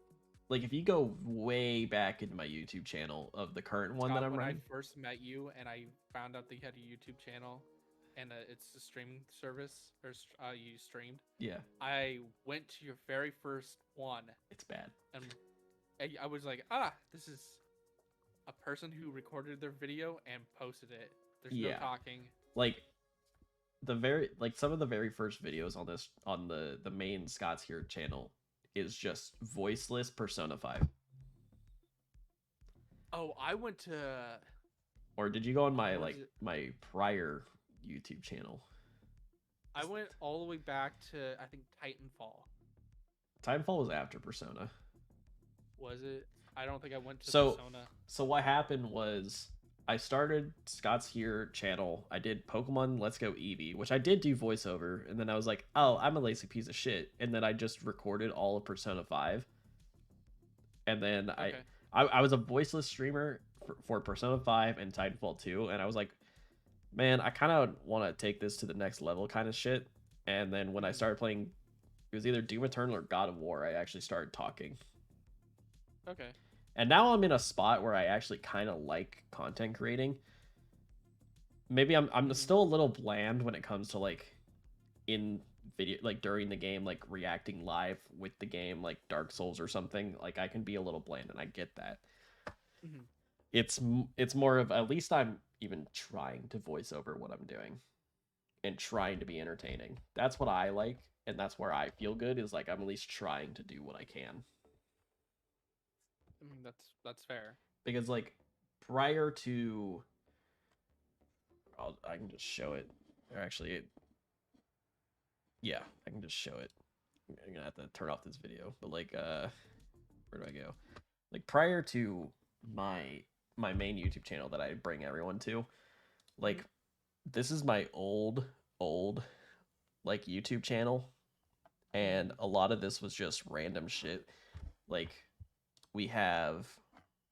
like if you go way back into my YouTube channel of the current one that Scott, I'm when I running. first met you and I found out that you had a YouTube channel and it's a streaming service or you streamed, Yeah, I went to your very first one it's bad. and I was like, this is a person who recorded their video and posted it. There's no Yeah, talking. like the very like some of the very first videos on this on the main Scott's Here channel is just voiceless Persona 5. Oh, I went to Or did you go on my what was like it? my prior YouTube channel? I went all the way back to I think Titanfall. Titanfall was after Persona. Was it? I don't think I went to So Persona. so what happened was I started Scott's Here channel. I did Pokemon Let's Go Eevee, which I did do voiceover, and then I was like, oh, I'm a lazy piece of shit. And then I just recorded all of Persona 5. And then Okay. I was a voiceless streamer for Persona 5 and Titanfall 2, and I was like, man, I kind of want to take this to the next level kind of shit. And then when I Hmm. started playing, it was either Doom Eternal or God of War, I actually started talking. Okay. And now I'm in a spot where I actually kind of like content creating. Maybe I'm Hmm. still a little bland when it comes to like in video like during the game like reacting live with the game like Dark Souls or something. Like I can be a little bland and I get that. Hmm. It's more of at least I'm even trying to voice over what I'm doing and trying to be entertaining. That's what I like and that's where I feel good is like I'm at least trying to do what I can. I mean that's fair. Because like prior to I can just show it. Or actually yeah, I can just show it. I'm gonna have to turn off this video. But like where do I go? Like prior to my my main YouTube channel that I bring everyone to, Hmm. like this is my old like YouTube channel and Hmm. a lot of this was just random shit. Like we have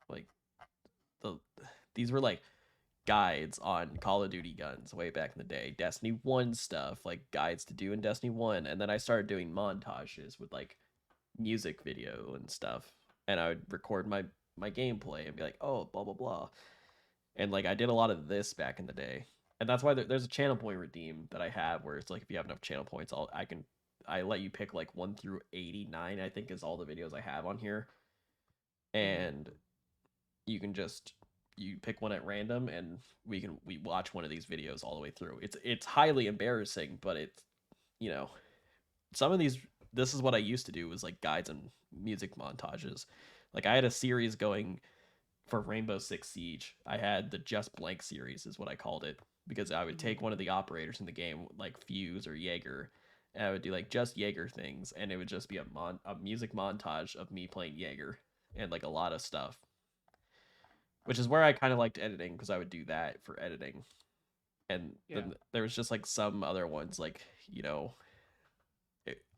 like the these were like guides on Call of Duty guns way back in the day, Destiny 1 stuff, like guides to do in Destiny 1, and then I started doing montages with like music video and stuff. And I would record my gameplay and be like, "Oh, blah blah blah." And like I did a lot of this back in the day. And that's why there's a channel point redeem that I have where it's like if you have enough channel points, I let you pick like 1 through 89, I think is all the videos I have on here. Hmm. And you can just you pick one at random and we watch one of these videos all the way through. It's highly embarrassing, but it's you know, some of these this is what I used to do was like guides and music montages. Like I had a series going for Rainbow Six Siege. I had the Just Blank series is what I called it because I would Hmm. take one of the operators in the game like Fuse or Jaeger and I would do like just Jaeger things and it would just be a music montage of me playing Jaeger and like a lot of stuff. Which is where I kind of liked editing because I would do that for editing. And Yeah. then there was just like some other ones like, you know,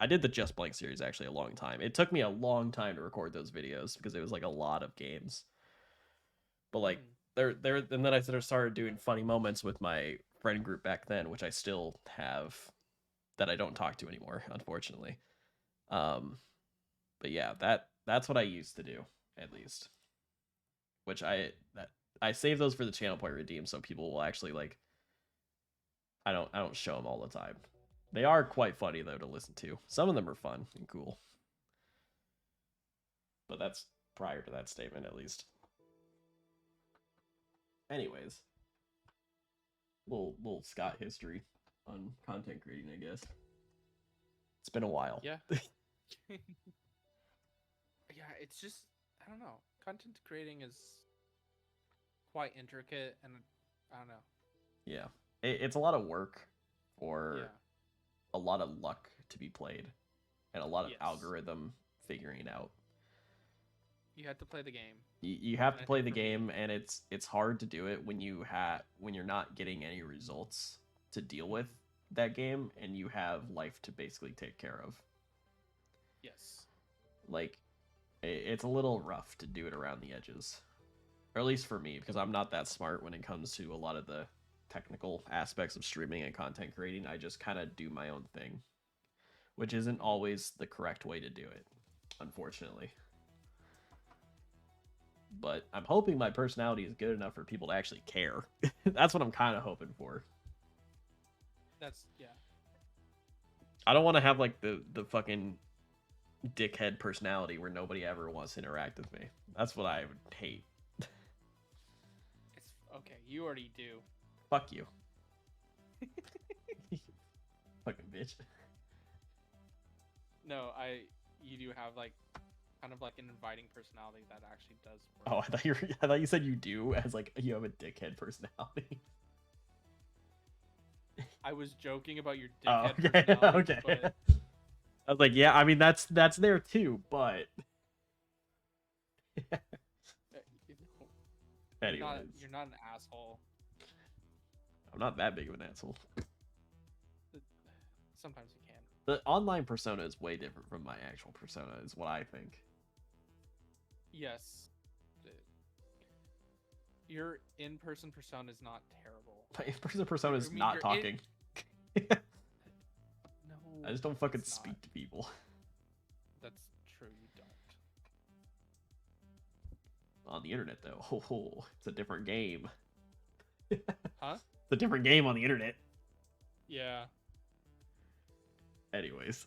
I did the Just Blank series actually a long time. It took me a long time to record those videos because it was like a lot of games. But like Hmm. there and then I sort of started doing funny moments with my friend group back then, which I still have that I don't talk to anymore, unfortunately. Um, but yeah, that's what I used to do at least. Which I save those for the channel point redeem so people will actually like I don't show them all the time. They are quite funny though to listen to. Some of them are fun and cool. But that's prior to that statement at least. Anyways, little Scott history. on content creating, I guess. It's been a while. Yeah. Yeah, it's just I don't know. Content creating is quite intricate, and I don't know. Yeah. It's a lot of work for Yeah. a lot of luck to be played and a lot of Yes. algorithm figuring out. You had to play the game, You have and to I play think the for me, game, and it's hard to do it when when you're not getting any results to deal with mhm, that game, and you have life to basically take care of. yes. Like it's a little rough to do it around the edges, or at least for me, because I'm not that smart when it comes to a lot of the technical aspects of streaming and content creating. I just kind of do my own thing, which isn't Mhm. always the correct way to do it, unfortunately. But I'm hoping my personality is good enough for people to actually care. That's what I'm kind of hoping for. That's yeah. I don't want to have like the fucking dickhead personality where nobody ever wants to interact with me. That's what I would hate. It's okay. You already do. Fuck you. Fucking bitch. No, you do have like kind of like an inviting personality that actually does Oh, work. I thought you said you do as like you have a dickhead personality. I was joking about your Oh, dickhead okay. personality, Okay. but I was like, yeah, I mean that's there too, but you know, anyways, you're not an asshole. I'm not that big of an asshole. Sometimes you can. The online persona is way different from my actual persona, is what I think. Yes. Uh, Your in-person persona is not terrible. My in-person persona I is mean, not talking. no, I just don't fucking it's not. speak to people. That's true. You don't. On the internet, though, oh, it's a different game. Huh? It's a different game on the internet. Yeah. Anyways.